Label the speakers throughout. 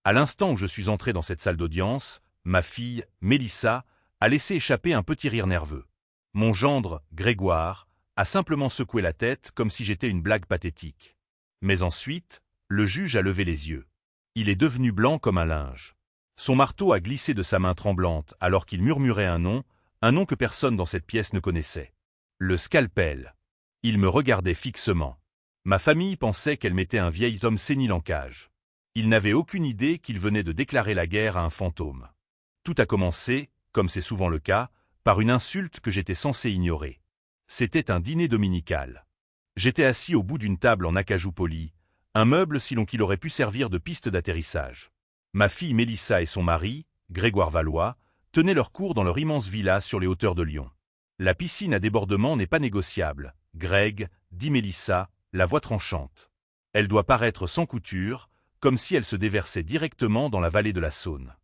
Speaker 1: À l'instant où je suis entré dans cette salle d'audience, ma fille, Mélissa, a laissé échapper un petit rire nerveux. Mon gendre, Grégoire, a simplement secoué la tête comme si j'étais une blague pathétique. Mais ensuite, le juge a levé les yeux. Il est devenu blanc comme un linge. Son marteau a glissé de sa main tremblante alors qu'il murmurait un nom que personne dans cette pièce ne connaissait. Le scalpel. Il me regardait fixement. Ma famille pensait qu'elle mettait un vieil homme sénile en cage. Ils n'avaient aucune idée qu'il venait de déclarer la guerre à un fantôme. Tout a commencé, comme c'est souvent le cas, par une insulte que j'étais censé ignorer. C'était un dîner dominical. J'étais assis au bout d'une table en acajou poli, un meuble si long qu'il aurait pu servir de piste d'atterrissage. Ma fille Mélissa et son mari, Grégoire Valois, tenaient leur cours dans leur immense villa sur les hauteurs de Lyon. La piscine à débordement n'est pas négociable, Greg, dit Mélissa, la voix tranchante. Elle doit paraître sans couture, comme si elle se déversait directement dans la vallée de la Saône.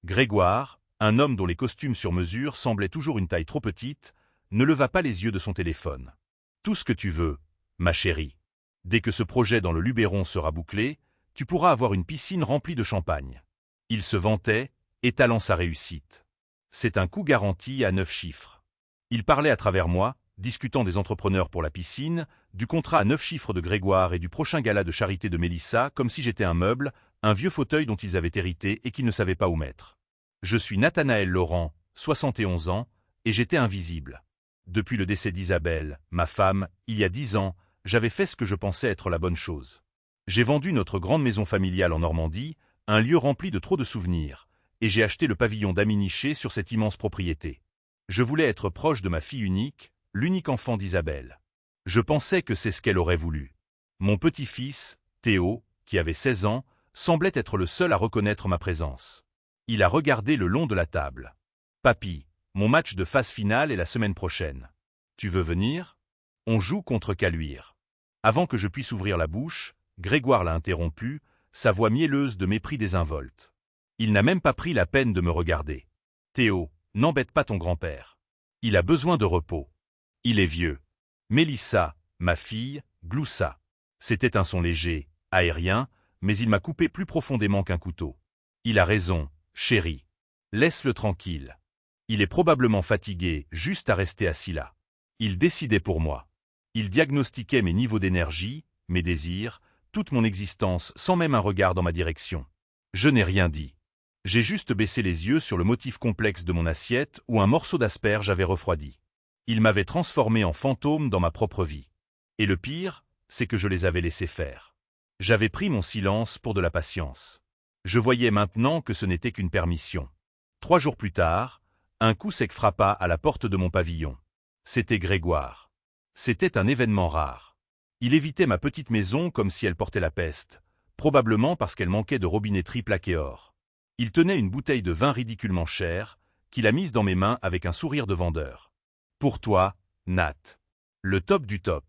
Speaker 1: Grégoire, un homme dont les costumes sur mesure semblaient toujours une taille trop petite, ne leva pas les yeux de son téléphone. « Tout ce que tu veux, ma chérie. Dès que ce projet dans le Luberon sera bouclé, tu pourras avoir une piscine remplie de champagne. » Il se vantait, étalant sa réussite. C'est un coup garanti à 9 chiffres. Il parlait à travers moi, discutant des entrepreneurs pour la piscine, du contrat à 9 chiffres de Grégoire et du prochain gala de charité de Mélissa, comme si j'étais un meuble, un vieux fauteuil dont ils avaient hérité et qu'ils ne savaient pas où mettre. Je suis Nathanaël Laurent, 71 ans, et j'étais invisible. Depuis le décès d'Isabelle, ma femme, il y a 10 ans, j'avais fait ce que je pensais être la bonne chose. J'ai vendu notre grande maison familiale en Normandie, un lieu rempli de trop de souvenirs, et j'ai acheté le pavillon d'Aminiché sur cette immense propriété. Je voulais être proche de ma fille unique, l'unique enfant d'Isabelle. Je pensais que c'est ce qu'elle aurait voulu. Mon petit-fils, Théo, qui avait 16 ans, semblait être le seul à reconnaître ma présence. Il a regardé le long de la table. « Papy, mon match de phase finale est la semaine prochaine. Tu veux venir? On joue contre Caluire. » Avant que je puisse ouvrir la bouche, Grégoire l'a interrompu, sa voix mielleuse de mépris désinvolte. Il n'a même pas pris la peine de me regarder. « Théo, n'embête pas ton grand-père. Il a besoin de repos. Il est vieux. » Mélissa, ma fille, gloussa. C'était un son léger, aérien, mais il m'a coupé plus profondément qu'un couteau. Il a raison, chérie. Laisse-le tranquille. Il est probablement fatigué juste à rester assis là. Il décidait pour moi. Il diagnostiquait mes niveaux d'énergie, mes désirs, toute mon existence sans même un regard dans ma direction. Je n'ai rien dit. J'ai juste baissé les yeux sur le motif complexe de mon assiette où un morceau d'asperge avait refroidi. Il m'avait transformé en fantôme dans ma propre vie. Et le pire, c'est que je les avais laissés faire. J'avais pris mon silence pour de la patience. Je voyais maintenant que ce n'était qu'une permission. 3 jours plus tard, un coup sec frappa à la porte de mon pavillon. C'était Grégoire. C'était un événement rare. Il évitait ma petite maison comme si elle portait la peste, probablement parce qu'elle manquait de robinetterie plaquée or. Il tenait une bouteille de vin ridiculement chère, qu'il a mise dans mes mains avec un sourire de vendeur. « Pour toi, Nat. Le top du top. »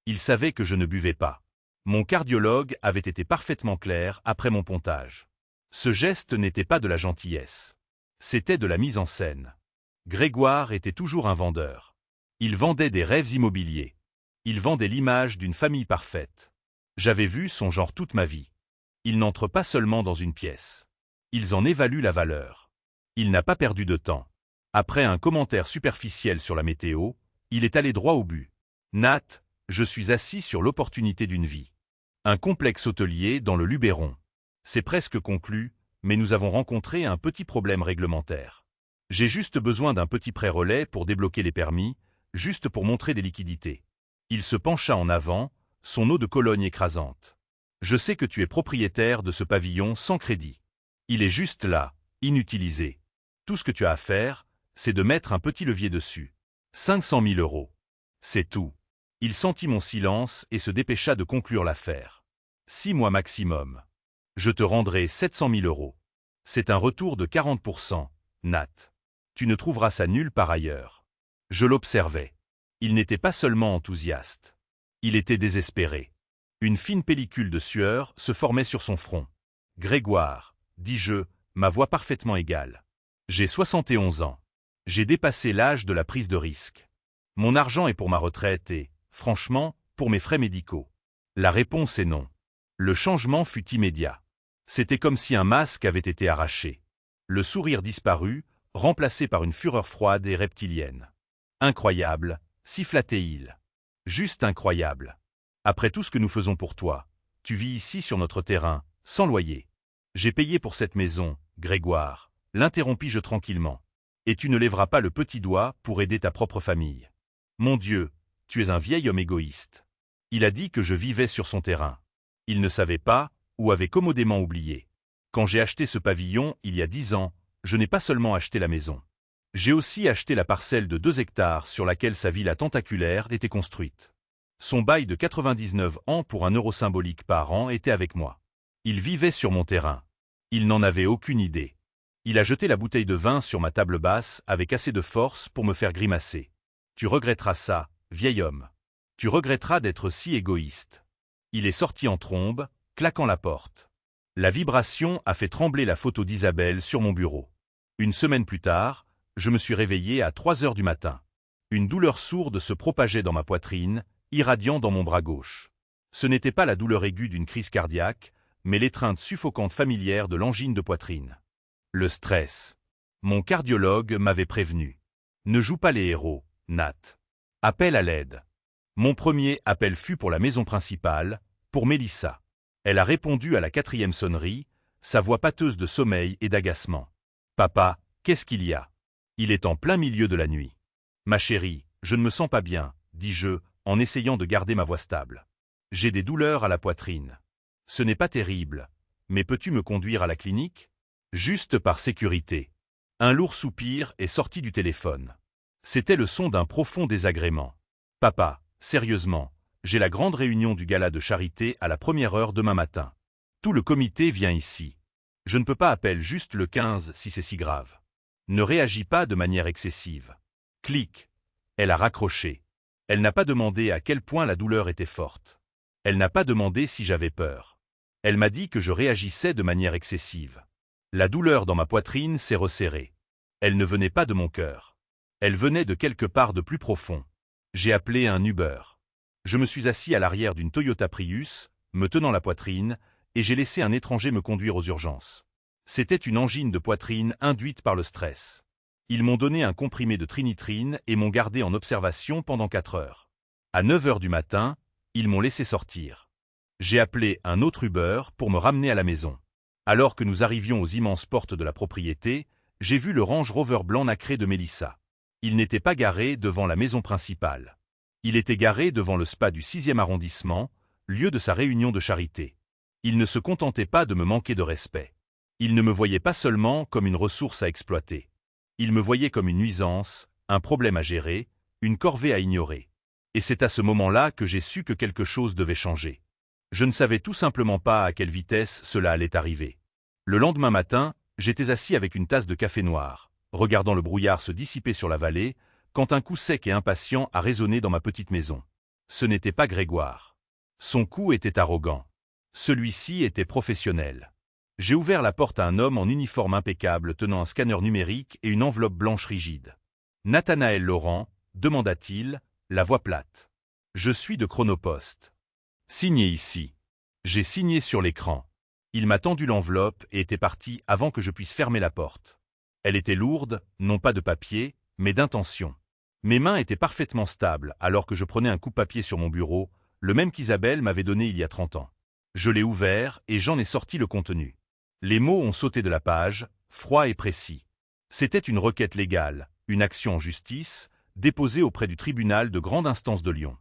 Speaker 1: Il savait que je ne buvais pas. Mon cardiologue avait été parfaitement clair après mon pontage. Ce geste n'était pas de la gentillesse. C'était de la mise en scène. Grégoire était toujours un vendeur. Il vendait des rêves immobiliers. Il vendait l'image d'une famille parfaite. J'avais vu son genre toute ma vie. Il n'entre pas seulement dans une pièce. Ils en évaluent la valeur. Il n'a pas perdu de temps. Après un commentaire superficiel sur la météo, il est allé droit au but. « Nat, je suis assis sur l'opportunité d'une vie. Un complexe hôtelier dans le Luberon. C'est presque conclu, mais nous avons rencontré un petit problème réglementaire. J'ai juste besoin d'un petit pré-relais pour débloquer les permis, juste pour montrer des liquidités. » Il se pencha en avant, son eau de Cologne écrasante. « Je sais que tu es propriétaire de ce pavillon sans crédit. Il est juste là, inutilisé. Tout ce que tu as à faire, c'est de mettre un petit levier dessus. 500 000 €. C'est tout. » Il sentit mon silence et se dépêcha de conclure l'affaire. 6 mois maximum. Je te rendrai 700 000 €. C'est un retour de 40%, Nat. Tu ne trouveras ça nulle part ailleurs. Je l'observais. Il n'était pas seulement enthousiaste. Il était désespéré. Une fine pellicule de sueur se formait sur son front. « Grégoire, dis-je, ma voix parfaitement égale. J'ai 71 ans. J'ai dépassé l'âge de la prise de risque. Mon argent est pour ma retraite et, franchement, pour mes frais médicaux. » La réponse est non. Le changement fut immédiat. C'était comme si un masque avait été arraché. Le sourire disparut, remplacé par une fureur froide et reptilienne. Incroyable, siffla-t-il. Juste incroyable. Après tout ce que nous faisons pour toi, tu vis ici sur notre terrain, sans loyer. J'ai payé pour cette maison, Grégoire, l'interrompis-je tranquillement. Et tu ne lèveras pas le petit doigt pour aider ta propre famille. Mon Dieu, tu es un vieil homme égoïste. Il a dit que je vivais sur son terrain. Il ne savait pas, ou avait commodément oublié. Quand j'ai acheté ce pavillon, il y a 10 ans, je n'ai pas seulement acheté la maison. J'ai aussi acheté la parcelle de 2 hectares sur laquelle sa villa tentaculaire était construite. Son bail de 99 ans pour €1 symbolique par an était avec moi. Il vivait sur mon terrain. Il n'en avait aucune idée. Il a jeté la bouteille de vin sur ma table basse avec assez de force pour me faire grimacer. Tu regretteras ça, vieil homme. Tu regretteras d'être si égoïste. Il est sorti en trombe, claquant la porte. La vibration a fait trembler la photo d'Isabelle sur mon bureau. Une semaine plus tard, je me suis réveillé à 3 heures du matin. Une douleur sourde se propageait dans ma poitrine, irradiant dans mon bras gauche. Ce n'était pas la douleur aiguë d'une crise cardiaque, mais l'étreinte suffocante familière de l'angine de poitrine. Le stress. Mon cardiologue m'avait prévenu. Ne joue pas les héros, Nat. Appelle à l'aide. Mon premier appel fut pour la maison principale, pour Mélissa. Elle a répondu à la 4e sonnerie, sa voix pâteuse de sommeil et d'agacement. Papa, qu'est-ce qu'il y a? Il est en plein milieu de la nuit. Ma chérie, je ne me sens pas bien, dis-je, en essayant de garder ma voix stable. J'ai des douleurs à la poitrine. Ce n'est pas terrible, mais peux-tu me conduire à la clinique? Juste par sécurité. Un lourd soupir est sorti du téléphone. C'était le son d'un profond désagrément. Papa, sérieusement, j'ai la grande réunion du gala de charité à la 1re heure demain matin. Tout le comité vient ici. Je ne peux pas appeler juste le 15 si c'est si grave. Ne réagis pas de manière excessive. Clic. Elle a raccroché. Elle n'a pas demandé à quel point la douleur était forte. Elle n'a pas demandé si j'avais peur. Elle m'a dit que je réagissais de manière excessive. La douleur dans ma poitrine s'est resserrée. Elle ne venait pas de mon cœur. Elle venait de quelque part de plus profond. J'ai appelé un Uber. Je me suis assis à l'arrière d'une Toyota Prius, me tenant la poitrine, et j'ai laissé un étranger me conduire aux urgences. C'était une angine de poitrine induite par le stress. Ils m'ont donné un comprimé de trinitrine et m'ont gardé en observation pendant 4 heures. À 9 heures du matin, ils m'ont laissé sortir. J'ai appelé un autre Uber pour me ramener à la maison. Alors que nous arrivions aux immenses portes de la propriété, j'ai vu le Range Rover blanc nacré de Mélissa. Il n'était pas garé devant la maison principale. Il était garé devant le spa du 6e arrondissement, lieu de sa réunion de charité. Il ne se contentait pas de me manquer de respect. Il ne me voyait pas seulement comme une ressource à exploiter. Il me voyait comme une nuisance, un problème à gérer, une corvée à ignorer. Et c'est à ce moment-là que j'ai su que quelque chose devait changer. Je ne savais tout simplement pas à quelle vitesse cela allait arriver. Le lendemain matin, j'étais assis avec une tasse de café noir, regardant le brouillard se dissiper sur la vallée, quand un coup sec et impatient a résonné dans ma petite maison. Ce n'était pas Grégoire. Son coup était arrogant. Celui-ci était professionnel. J'ai ouvert la porte à un homme en uniforme impeccable tenant un scanner numérique et une enveloppe blanche rigide. « Nathanaël Laurent ?» demanda-t-il, la voix plate. « Je suis de Chronopost. Signez ici. » J'ai signé sur l'écran. Il m'a tendu l'enveloppe et était parti avant que je puisse fermer la porte. Elle était lourde, non pas de papier, mais d'intention. Mes mains étaient parfaitement stables alors que je prenais un coupe-papier sur mon bureau, le même qu'Isabelle m'avait donné il y a 30 ans. Je l'ai ouvert et j'en ai sorti le contenu. Les mots ont sauté de la page, froids et précis. C'était une requête légale, une action en justice, déposée auprès du tribunal de grande instance de Lyon.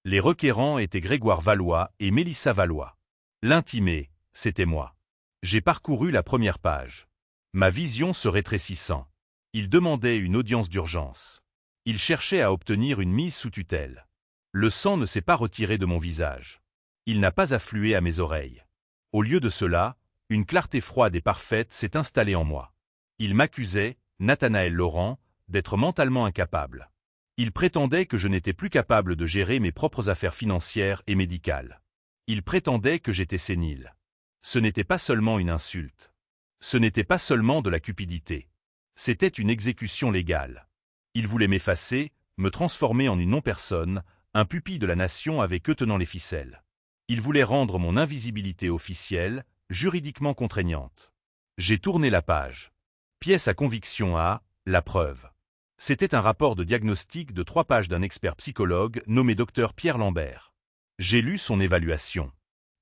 Speaker 1: Les requérants étaient Grégoire Vallois et Mélissa Vallois. L'intimé, c'était moi. J'ai parcouru la première page. Ma vision se rétrécissant. Il demandait une audience d'urgence. Il cherchait à obtenir une mise sous tutelle. Le sang ne s'est pas retiré de mon visage. Il n'a pas afflué à mes oreilles. Au lieu de cela, une clarté froide et parfaite s'est installée en moi. Il m'accusait, Nathanaël Laurent, d'être mentalement incapable. Il prétendait que je n'étais plus capable de gérer mes propres affaires financières et médicales. Il prétendait que j'étais sénile. Ce n'était pas seulement une insulte. Ce n'était pas seulement de la cupidité. C'était une exécution légale. Il voulait m'effacer, me transformer en une non-personne, un pupille de la nation avec eux tenant les ficelles. Il voulait rendre mon invisibilité officielle, juridiquement contraignante. J'ai tourné la page. Pièce à conviction A, la preuve. C'était un rapport de diagnostic de 3 pages d'un expert psychologue nommé Dr Pierre Lambert. J'ai lu son évaluation.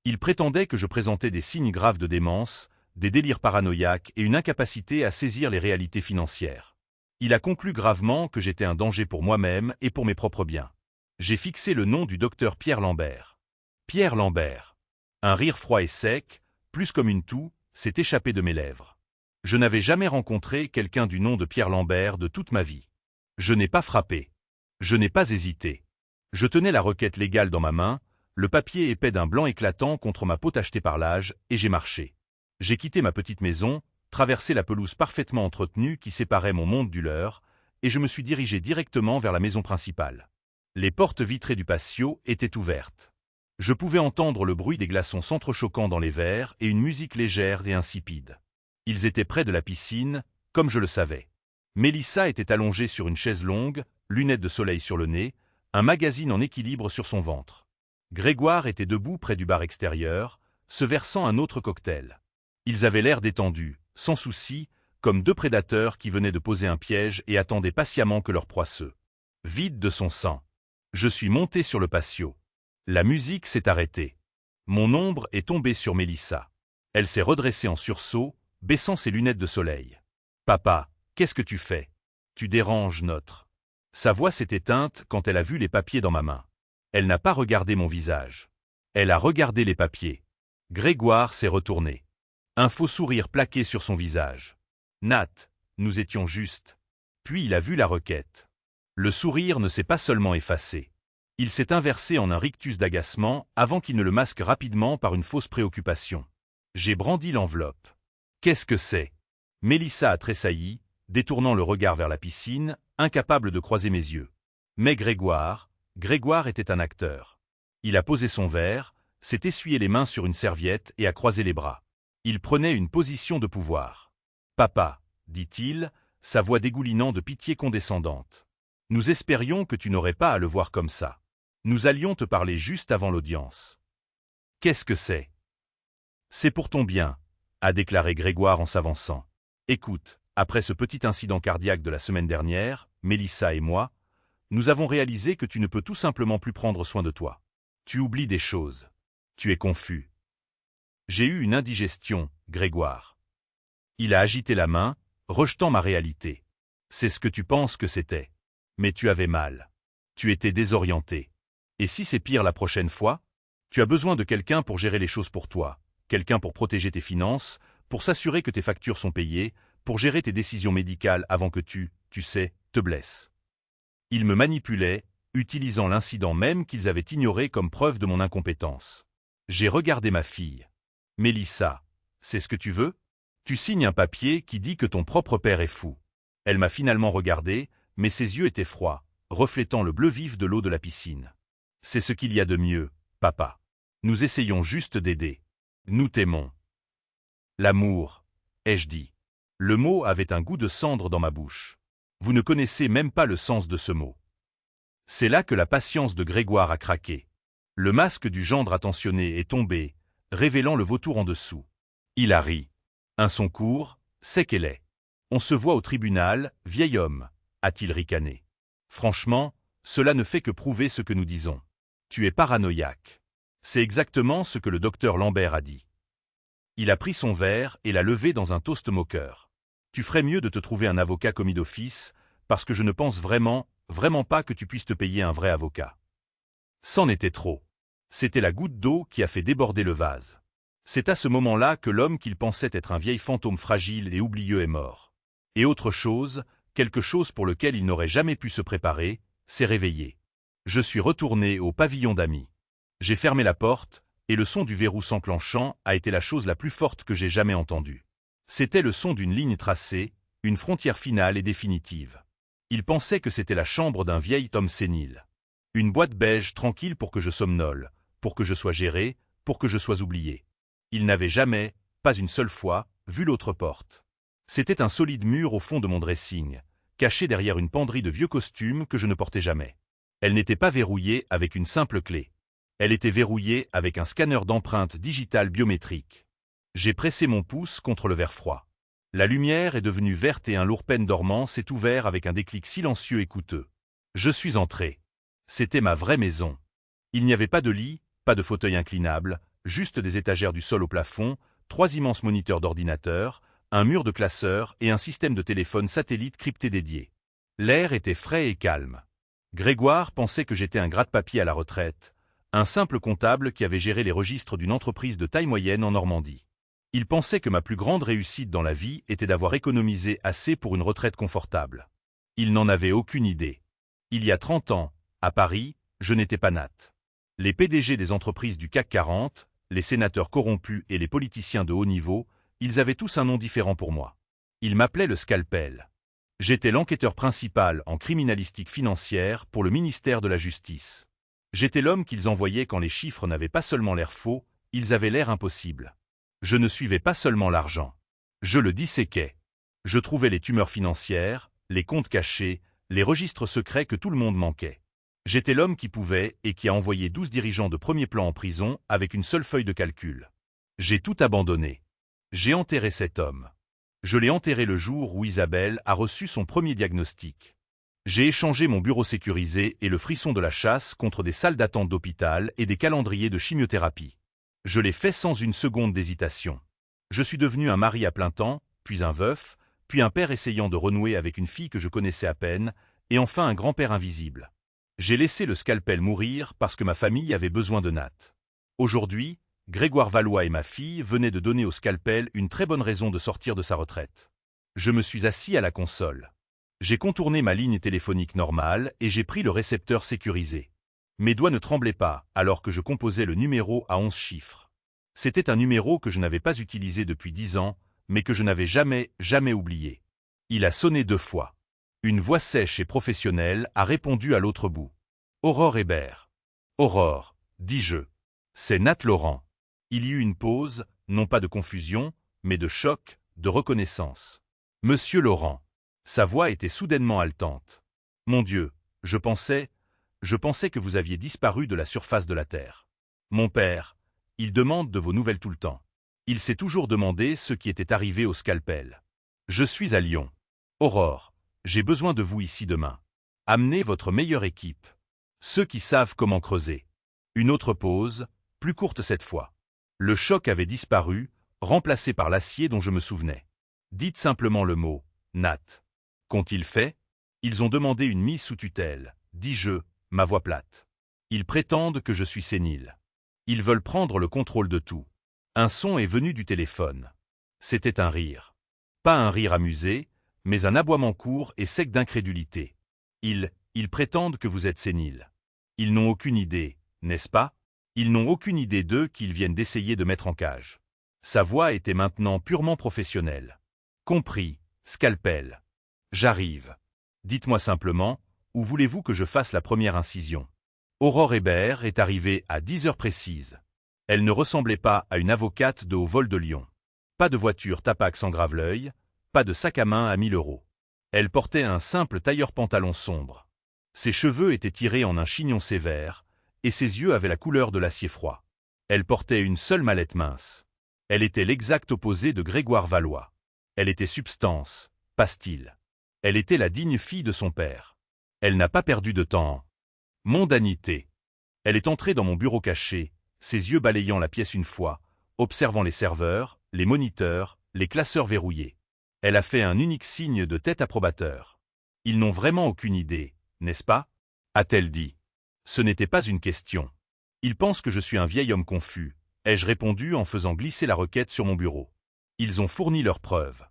Speaker 1: Il prétendait que je présentais des signes graves de démence, des délires paranoïaques et une incapacité à saisir les réalités financières. Il a conclu gravement que j'étais un danger pour moi-même et pour mes propres biens. J'ai fixé le nom du docteur Pierre Lambert. Pierre Lambert. Un rire froid et sec, plus comme une toux, s'est échappé de mes lèvres. Je n'avais jamais rencontré quelqu'un du nom de Pierre Lambert de toute ma vie. Je n'ai pas frappé. Je n'ai pas hésité. Je tenais la requête légale dans ma main, le papier épais d'un blanc éclatant contre ma peau tachetée par l'âge, et j'ai marché. J'ai quitté ma petite maison, traversé la pelouse parfaitement entretenue qui séparait mon monde du leur, et je me suis dirigé directement vers la maison principale. Les portes vitrées du patio étaient ouvertes. Je pouvais entendre le bruit des glaçons s'entrechoquant dans les verres et une musique légère et insipide. Ils étaient près de la piscine, comme je le savais. Mélissa était allongée sur une chaise longue, lunettes de soleil sur le nez, un magazine en équilibre sur son ventre. Grégoire était debout près du bar extérieur, se versant un autre cocktail. Ils avaient l'air détendus, sans souci, comme 2 prédateurs qui venaient de poser un piège et attendaient patiemment que leur proie se vide de son sang. Je suis monté sur le patio. La musique s'est arrêtée. Mon ombre est tombée sur Mélissa. Elle s'est redressée en sursaut, baissant ses lunettes de soleil. « Papa, qu'est-ce que tu fais? Tu déranges notre... » Sa voix s'est éteinte quand elle a vu les papiers dans ma main. Elle n'a pas regardé mon visage. Elle a regardé les papiers. Grégoire s'est retourné. Un faux sourire plaqué sur son visage. « Nat, nous étions justes. » Puis il a vu la requête. Le sourire ne s'est pas seulement effacé. Il s'est inversé en un rictus d'agacement avant qu'il ne le masque rapidement par une fausse préoccupation. J'ai brandi l'enveloppe. Qu'est-ce que c'est? Mélissa a tressailli, détournant le regard vers la piscine, incapable de croiser mes yeux. Mais Grégoire était un acteur. Il a posé son verre, s'est essuyé les mains sur une serviette et a croisé les bras. Il prenait une position de pouvoir. « Papa, dit-il, sa voix dégoulinant de pitié condescendante. Nous espérions que tu n'aurais pas à le voir comme ça. Nous allions te parler juste avant l'audience. »« Qu'est-ce que c'est? »« C'est pour ton bien, » a déclaré Grégoire en s'avançant. « Écoute, après ce petit incident cardiaque de la semaine dernière, Mélissa et moi, nous avons réalisé que tu ne peux tout simplement plus prendre soin de toi. Tu oublies des choses. Tu es confus. »« J'ai eu une indigestion, Grégoire. » Il a agité la main, rejetant ma réalité. « C'est ce que tu penses que c'était. Mais tu avais mal. Tu étais désorienté. Et si c'est pire la prochaine fois? Tu as besoin de quelqu'un pour gérer les choses pour toi, quelqu'un pour protéger tes finances, pour s'assurer que tes factures sont payées, pour gérer tes décisions médicales avant que tu sais, te blesses. » Ils me manipulaient, utilisant l'incident même qu'ils avaient ignoré comme preuve de mon incompétence. J'ai regardé ma fille. « Mélissa, c'est ce que tu veux? Tu signes un papier qui dit que ton propre père est fou. » Elle m'a finalement regardé, mais ses yeux étaient froids, reflétant le bleu vif de l'eau de la piscine. « C'est ce qu'il y a de mieux, papa. Nous essayons juste d'aider. Nous t'aimons. »« L'amour, ai-je dit. » Le mot avait un goût de cendre dans ma bouche. Vous ne connaissez même pas le sens de ce mot. C'est là que la patience de Grégoire a craqué. Le masque du gendre attentionné est tombé, révélant le vautour en dessous. Il a ri. Un son court, sec et laid. « On se voit au tribunal, vieil homme, » a-t-il ricané. Franchement, cela ne fait que prouver ce que nous disons. Tu es paranoïaque. C'est exactement ce que le docteur Lambert a dit. Il a pris son verre et l'a levé dans un toast moqueur. Tu ferais mieux de te trouver un avocat commis d'office, parce que je ne pense vraiment pas que tu puisses te payer un vrai avocat. C'en était trop. C'était la goutte d'eau qui a fait déborder le vase. C'est à ce moment-là que l'homme qu'il pensait être un vieil fantôme fragile et oublieux est mort. Et autre chose, quelque chose pour lequel il n'aurait jamais pu se préparer, s'est réveillé. Je suis retourné au pavillon d'amis. J'ai fermé la porte, et le son du verrou s'enclenchant a été la chose la plus forte que j'ai jamais entendue. C'était le son d'une ligne tracée, une frontière finale et définitive. Il pensait que c'était la chambre d'un vieil homme sénile. Une boîte beige tranquille pour que je somnole, pour que je sois géré, pour que je sois oublié. Il n'avait jamais, pas une seule fois, vu l'autre porte. C'était un solide mur au fond de mon dressing, caché derrière une penderie de vieux costumes que je ne portais jamais. Elle n'était pas verrouillée avec une simple clé. Elle était verrouillée avec un scanner d'empreintes digitales biométriques. J'ai pressé mon pouce contre le verre froid. La lumière est devenue verte et un lourd pêne dormant s'est ouvert avec un déclic silencieux et coûteux. Je suis entré. C'était ma vraie maison. Il n'y avait pas de lit, pas de fauteuil inclinable, juste des étagères du sol au plafond, 3 immenses moniteurs d'ordinateur, un mur de classeurs et un système de téléphone satellite crypté dédié. L'air était frais et calme. Grégoire pensait que j'étais un gratte-papier à la retraite, un simple comptable qui avait géré les registres d'une entreprise de taille moyenne en Normandie. Il pensait que ma plus grande réussite dans la vie était d'avoir économisé assez pour une retraite confortable. Il n'en avait aucune idée. Il y a 30 ans, à Paris, je n'étais pas Nat. Les PDG des entreprises du CAC 40, les sénateurs corrompus et les politiciens de haut niveau, ils avaient tous un nom différent pour moi. Ils m'appelaient le scalpel. J'étais l'enquêteur principal en criminalistique financière pour le ministère de la Justice. J'étais l'homme qu'ils envoyaient quand les chiffres n'avaient pas seulement l'air faux, ils avaient l'air impossibles. Je ne suivais pas seulement l'argent. Je le disséquais. Je trouvais les tumeurs financières, les comptes cachés, les registres secrets que tout le monde manquait. J'étais l'homme qui pouvait et qui a envoyé 12 dirigeants de premier plan en prison avec une seule feuille de calcul. J'ai tout abandonné. J'ai enterré cet homme. Je l'ai enterré le jour où Isabelle a reçu son premier diagnostic. J'ai échangé mon bureau sécurisé et le frisson de la chasse contre des salles d'attente d'hôpital et des calendriers de chimiothérapie. Je l'ai fait sans une seconde d'hésitation. Je suis devenu un mari à plein temps, puis un veuf, puis un père essayant de renouer avec une fille que je connaissais à peine, et enfin un grand-père invisible. J'ai laissé le scalpel mourir parce que ma famille avait besoin de Nat. Aujourd'hui, Grégoire Valois et ma fille venaient de donner au scalpel une très bonne raison de sortir de sa retraite. Je me suis assis à la console. J'ai contourné ma ligne téléphonique normale et j'ai pris le récepteur sécurisé. Mes doigts ne tremblaient pas alors que je composais le numéro à 11 chiffres. C'était un numéro que je n'avais pas utilisé depuis 10 ans, mais que je n'avais jamais oublié. Il a sonné 2 fois. Une voix sèche et professionnelle a répondu à l'autre bout. « Aurore Hébert. »« Aurore, dis-je. C'est Nat Laurent. » Il y eut une pause, non pas de confusion, mais de choc, de reconnaissance. « Monsieur Laurent. » Sa voix était soudainement haletante. « Mon Dieu, je pensais que vous aviez disparu de la surface de la Terre. Mon père, il demande de vos nouvelles tout le temps. Il s'est toujours demandé ce qui était arrivé au scalpel. Je suis à Lyon. Aurore. J'ai besoin de vous ici demain. Amenez votre meilleure équipe. Ceux qui savent comment creuser. » Une autre pause, plus courte cette fois. Le choc avait disparu, remplacé par l'acier dont je me souvenais. Dites simplement le mot « Nat ». Qu'ont-ils fait? Ils ont demandé une mise sous tutelle, dis-je, ma voix plate. Ils prétendent que je suis sénile. Ils veulent prendre le contrôle de tout. Un son est venu du téléphone. C'était un rire. Pas un rire amusé, mais un aboiement court et sec d'incrédulité. Ils prétendent que vous êtes sénile. Ils n'ont aucune idée, n'est-ce pas? Ils n'ont aucune idée d'eux qu'ils viennent d'essayer de mettre en cage. Sa voix était maintenant purement professionnelle. Compris, scalpel. J'arrive. Dites-moi simplement, où voulez-vous que je fasse la première incision? Aurore Hébert est arrivée à 10 heures précises. Elle ne ressemblait pas à une avocate de haut vol de Lyon. Pas de voiture Tapax en grave-l'œil, pas de sac à main à 1000 €. Elle portait un simple tailleur-pantalon sombre. Ses cheveux étaient tirés en un chignon sévère, et ses yeux avaient la couleur de l'acier froid. Elle portait une seule mallette mince. Elle était l'exact opposé de Grégoire Valois. Elle était substance, pas style. Elle était la digne fille de son père. Elle n'a pas perdu de temps. Mondanité. Elle est entrée dans mon bureau caché, ses yeux balayant la pièce une fois, observant les serveurs, les moniteurs, les classeurs verrouillés. Elle a fait un unique signe de tête approbateur. Ils n'ont vraiment aucune idée, n'est-ce pas? A-t-elle dit. Ce n'était pas une question. Ils pensent que je suis un vieil homme confus, ai-je répondu en faisant glisser la requête sur mon bureau. Ils ont fourni leurs preuves.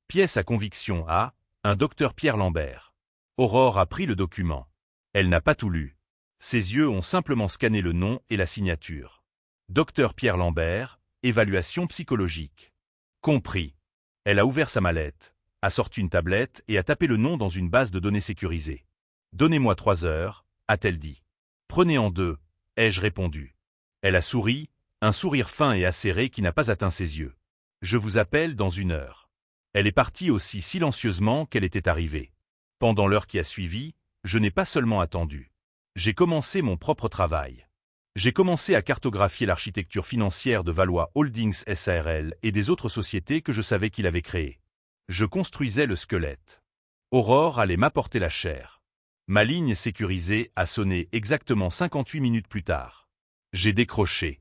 Speaker 1: Pièce à conviction à un docteur Pierre Lambert. Aurore a pris le document. Elle n'a pas tout lu. Ses yeux ont simplement scanné le nom et la signature. Docteur Pierre Lambert, évaluation psychologique. Compris. Elle a ouvert sa mallette, a sorti une tablette et a tapé le nom dans une base de données sécurisée. Donnez-moi 3 heures, a-t-elle dit. Prenez en 2, ai-je répondu. Elle a souri, un sourire fin et acéré qui n'a pas atteint ses yeux. Je vous appelle dans 1 heure. Elle est partie aussi silencieusement qu'elle était arrivée. Pendant l'heure qui a suivi, je n'ai pas seulement attendu. J'ai commencé mon propre travail. J'ai commencé à cartographier l'architecture financière de Valois Holdings SARL et des autres sociétés que je savais qu'il avait créées. Je construisais le squelette. Aurore allait m'apporter la chair. Ma ligne sécurisée a sonné exactement 58 minutes plus tard. J'ai décroché.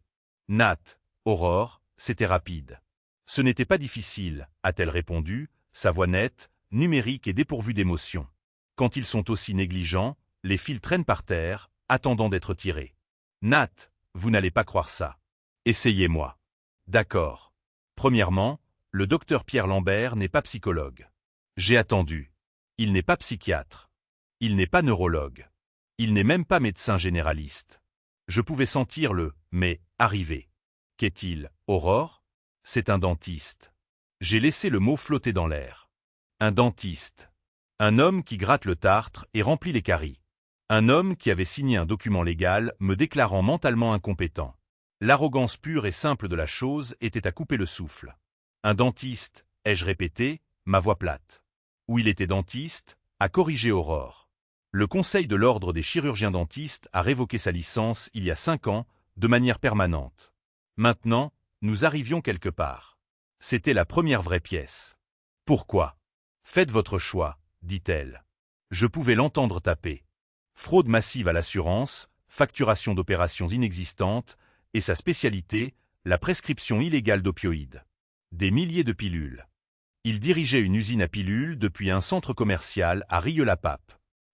Speaker 1: Nat, Aurore, c'était rapide. Ce n'était pas difficile, a-t-elle répondu, sa voix nette, numérique et dépourvue d'émotion. Quand ils sont aussi négligents, les fils traînent par terre, attendant d'être tirés. Nat, vous n'allez pas croire ça. Essayez-moi. D'accord. Premièrement, le docteur Pierre Lambert n'est pas psychologue. J'ai attendu. Il n'est pas psychiatre. Il n'est pas neurologue. Il n'est même pas médecin généraliste. Je pouvais sentir le « mais » arriver. Qu'est-il, Aurore? C'est un dentiste. J'ai laissé le mot flotter dans l'air. Un dentiste. Un homme qui gratte le tartre et remplit les caries. Un homme qui avait signé un document légal me déclarant mentalement incompétent. L'arrogance pure et simple de la chose était à couper le souffle. Un dentiste, ai-je répété, ma voix plate. Où il était dentiste, a corrigé Aurore. Le Conseil de l'Ordre des chirurgiens dentistes a révoqué sa licence il y a 5 ans, de manière permanente. Maintenant, nous arrivions quelque part. C'était la première vraie pièce. Pourquoi? Faites votre choix, dit-elle. Je pouvais l'entendre taper. Fraude massive à l'assurance, facturation d'opérations inexistantes, et sa spécialité, la prescription illégale d'opioïdes. Des milliers de pilules. Il dirigeait une usine à pilules depuis un centre commercial à Rieux-la-Pape.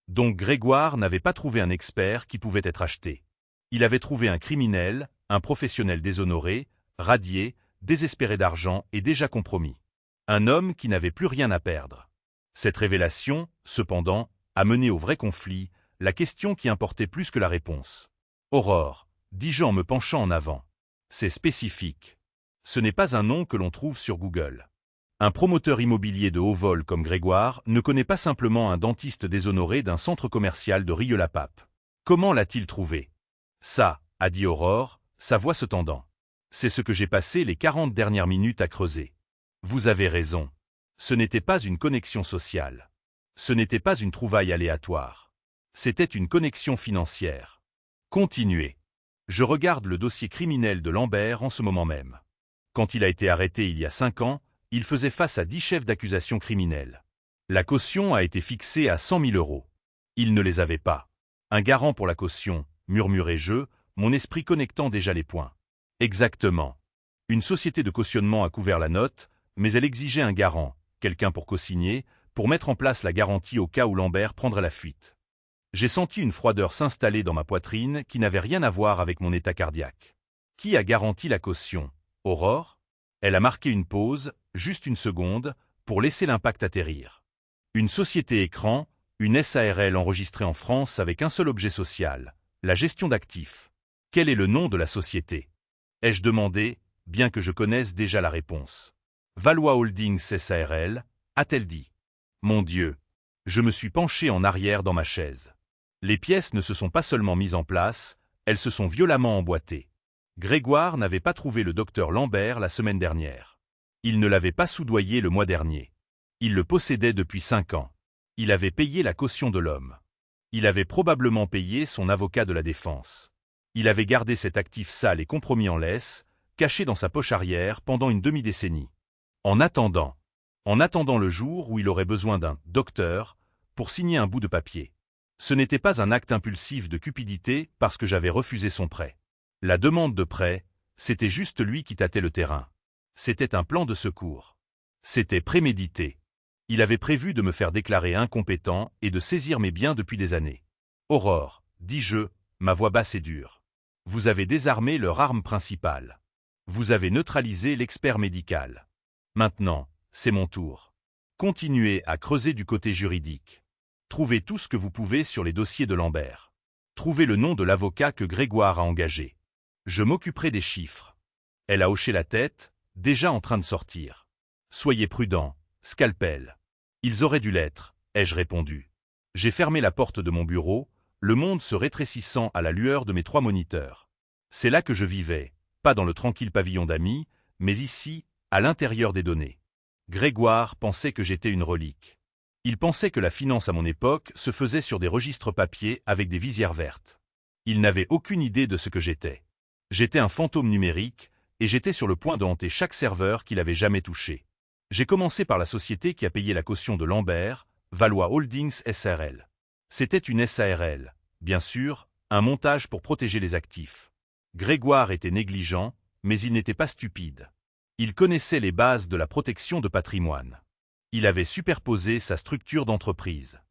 Speaker 1: Donc Grégoire n'avait pas trouvé un expert qui pouvait être acheté. Il avait trouvé un criminel, un professionnel déshonoré, radié, désespéré d'argent et déjà compromis. Un homme qui n'avait plus rien à perdre. Cette révélation, cependant, a mené au vrai conflit, la question qui importait plus que la réponse. Aurore, dis-je en me penchant en avant. C'est spécifique. Ce n'est pas un nom que l'on trouve sur Google. Un promoteur immobilier de haut vol comme Grégoire ne connaît pas simplement un dentiste déshonoré d'un centre commercial de Rieux-la-Pape. Comment l'a-t-il trouvé? Ça, a dit Aurore, sa voix se tendant. C'est ce que j'ai passé les 40 dernières minutes à creuser. Vous avez raison. Ce n'était pas une connexion sociale. Ce n'était pas une trouvaille aléatoire. C'était une connexion financière. Continuez. Je regarde le dossier criminel de Lambert en ce moment même. Quand il a été arrêté il y a 5 ans, il faisait face à 10 chefs d'accusation criminels. La caution a été fixée à 100 000 €. Il ne les avait pas. Un garant pour la caution, murmurai-je, mon esprit connectant déjà les points. Exactement. Une société de cautionnement a couvert la note, mais elle exigeait un garant, quelqu'un pour co-signer, pour mettre en place la garantie au cas où Lambert prendrait la fuite. J'ai senti une froideur s'installer dans ma poitrine qui n'avait rien à voir avec mon état cardiaque. Qui a garanti la caution? Aurore? Elle a marqué une pause, juste une seconde, pour laisser l'impact atterrir. Une société écran, une SARL enregistrée en France avec un seul objet social, la gestion d'actifs. Quel est le nom de la société? Ai-je demandé, bien que je connaisse déjà la réponse. Valois Holdings SARL, a-t-elle dit. Mon Dieu! Je me suis penché en arrière dans ma chaise. Les pièces ne se sont pas seulement mises en place, elles se sont violemment emboîtées. Grégoire n'avait pas trouvé le docteur Lambert la semaine dernière. Il ne l'avait pas soudoyé le mois dernier. Il le possédait depuis 5 ans. Il avait payé la caution de l'homme. Il avait probablement payé son avocat de la défense. Il avait gardé cet actif sale et compromis en laisse, caché dans sa poche arrière pendant une demi-décennie. En attendant le jour où il aurait besoin d'un « docteur » pour signer un bout de papier. Ce n'était pas un acte impulsif de cupidité parce que j'avais refusé son prêt. La demande de prêt, c'était juste lui qui tâtait le terrain. C'était un plan de secours. C'était prémédité. Il avait prévu de me faire déclarer incompétent et de saisir mes biens depuis des années. Aurore, dis-je, ma voix basse et dure. Vous avez désarmé leur arme principale. Vous avez neutralisé l'expert médical. Maintenant, c'est mon tour. Continuez à creuser du côté juridique. Trouvez tout ce que vous pouvez sur les dossiers de Lambert. Trouvez le nom de l'avocat que Grégoire a engagé. Je m'occuperai des chiffres. Elle a hoché la tête, déjà en train de sortir. Soyez prudent, scalpel. Ils auraient dû l'être, ai-je répondu. J'ai fermé la porte de mon bureau, le monde se rétrécissant à la lueur de mes 3 moniteurs. C'est là que je vivais, pas dans le tranquille pavillon d'amis, mais ici, à l'intérieur des données. Grégoire pensait que j'étais une relique. Il pensait que la finance à mon époque se faisait sur des registres papier avec des visières vertes. Il n'avait aucune idée de ce que j'étais. J'étais un fantôme numérique, et j'étais sur le point de hanter chaque serveur qu'il avait jamais touché. J'ai commencé par la société qui a payé la caution de Lambert, Valois Holdings SRL. C'était une SARL, bien sûr, un montage pour protéger les actifs. Grégoire était négligent, mais il n'était pas stupide. Il connaissait les bases de la protection de patrimoine. Il avait superposé sa structure d'entreprise.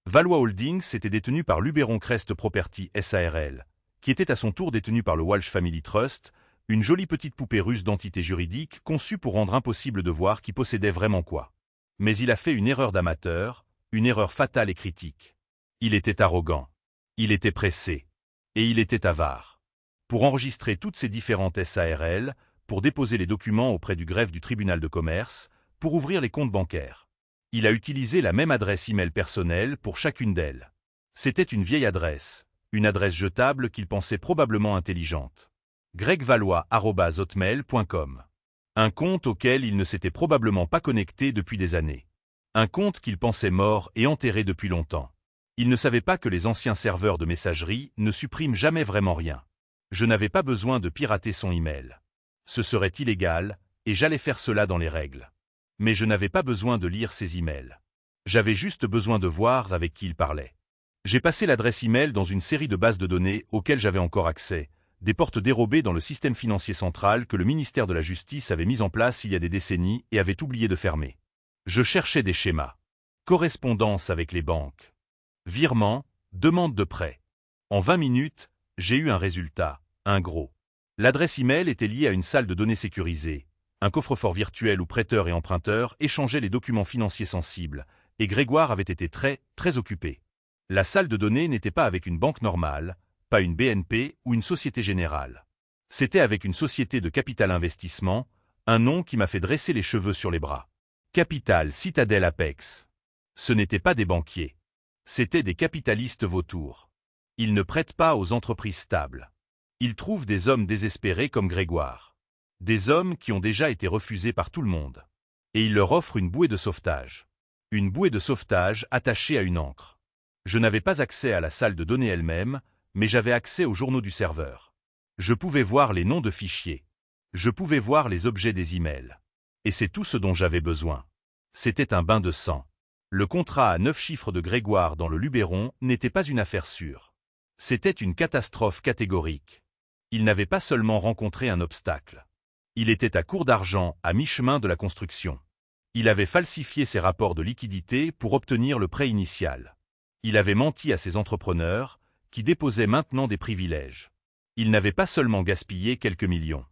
Speaker 1: Valois Holdings était détenu par Luberon Crest Property SARL, qui était à son tour détenu par le Walsh Family Trust, une jolie petite poupée russe d'entité juridique conçue pour rendre impossible de voir qui possédait vraiment quoi. Mais il a fait une erreur d'amateur, une erreur fatale et critique. Il était arrogant. Il était pressé. Et il était avare. Pour enregistrer toutes ces différentes SARL, pour déposer les documents auprès du greffe du tribunal de commerce, pour ouvrir les comptes bancaires. Il a utilisé la même adresse email personnelle pour chacune d'elles. C'était une vieille adresse, une adresse jetable qu'il pensait probablement intelligente. gregvalois@hotmail.com. Un compte auquel il ne s'était probablement pas connecté depuis des années. Un compte qu'il pensait mort et enterré depuis longtemps. Il ne savait pas que les anciens serveurs de messagerie ne suppriment jamais vraiment rien. Je n'avais pas besoin de pirater son email. Ce serait illégal, et j'allais faire cela dans les règles. Mais je n'avais pas besoin de lire ses emails. J'avais juste besoin de voir avec qui il parlait. J'ai passé l'adresse email dans une série de bases de données auxquelles j'avais encore accès, des portes dérobées dans le système financier central que le ministère de la Justice avait mis en place il y a des décennies et avait oublié de fermer. Je cherchais des schémas. Correspondance avec les banques. Virement, demande de prêt. En 20 minutes, j'ai eu un résultat, un gros. L'adresse email était liée à une salle de données sécurisée. Un coffre-fort virtuel où prêteurs et emprunteurs échangeaient les documents financiers sensibles, et Grégoire avait été très occupé. La salle de données n'était pas avec une banque normale, pas une BNP ou une Société Générale. C'était avec une société de capital investissement, un nom qui m'a fait dresser les cheveux sur les bras. Capital Citadel Apex. Ce n'étaient pas des banquiers. C'étaient des capitalistes vautours. Ils ne prêtent pas aux entreprises stables. Ils trouvent des hommes désespérés comme Grégoire. Des hommes qui ont déjà été refusés par tout le monde. Et ils leur offrent une bouée de sauvetage. Une bouée de sauvetage attachée à une ancre. Je n'avais pas accès à la salle de données elle-même, mais j'avais accès aux journaux du serveur. Je pouvais voir les noms de fichiers. Je pouvais voir les objets des emails. Et c'est tout ce dont j'avais besoin. C'était un bain de sang. Le contrat à 9 chiffres de Grégoire dans le Luberon n'était pas une affaire sûre. C'était une catastrophe catégorique. Il n'avait pas seulement rencontré un obstacle. Il était à court d'argent à mi-chemin de la construction. Il avait falsifié ses rapports de liquidité pour obtenir le prêt initial. Il avait menti à ses entrepreneurs, qui déposaient maintenant des privilèges. Il n'avait pas seulement gaspillé quelques millions.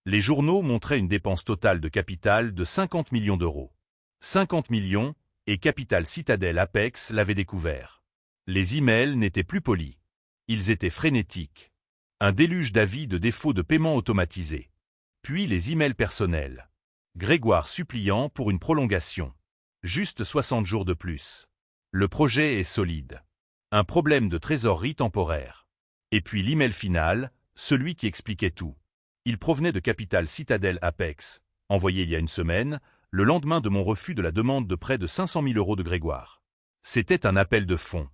Speaker 1: Les journaux montraient une dépense totale de capital de 50 millions d'euros. 50 millions, et Capital Citadel Apex l'avait découvert. Les emails n'étaient plus polis. Ils étaient frénétiques. Un déluge d'avis de défaut de paiement automatisé. Puis les emails personnels. Grégoire suppliant pour une prolongation. Juste 60 jours de plus. Le projet est solide. Un problème de trésorerie temporaire. Et puis l'email final, celui qui expliquait tout. Il provenait de Capital Citadel Apex, envoyé il y a une semaine, le lendemain de mon refus de la demande de prêt de 500 000 € de Grégoire. C'était un appel de fonds.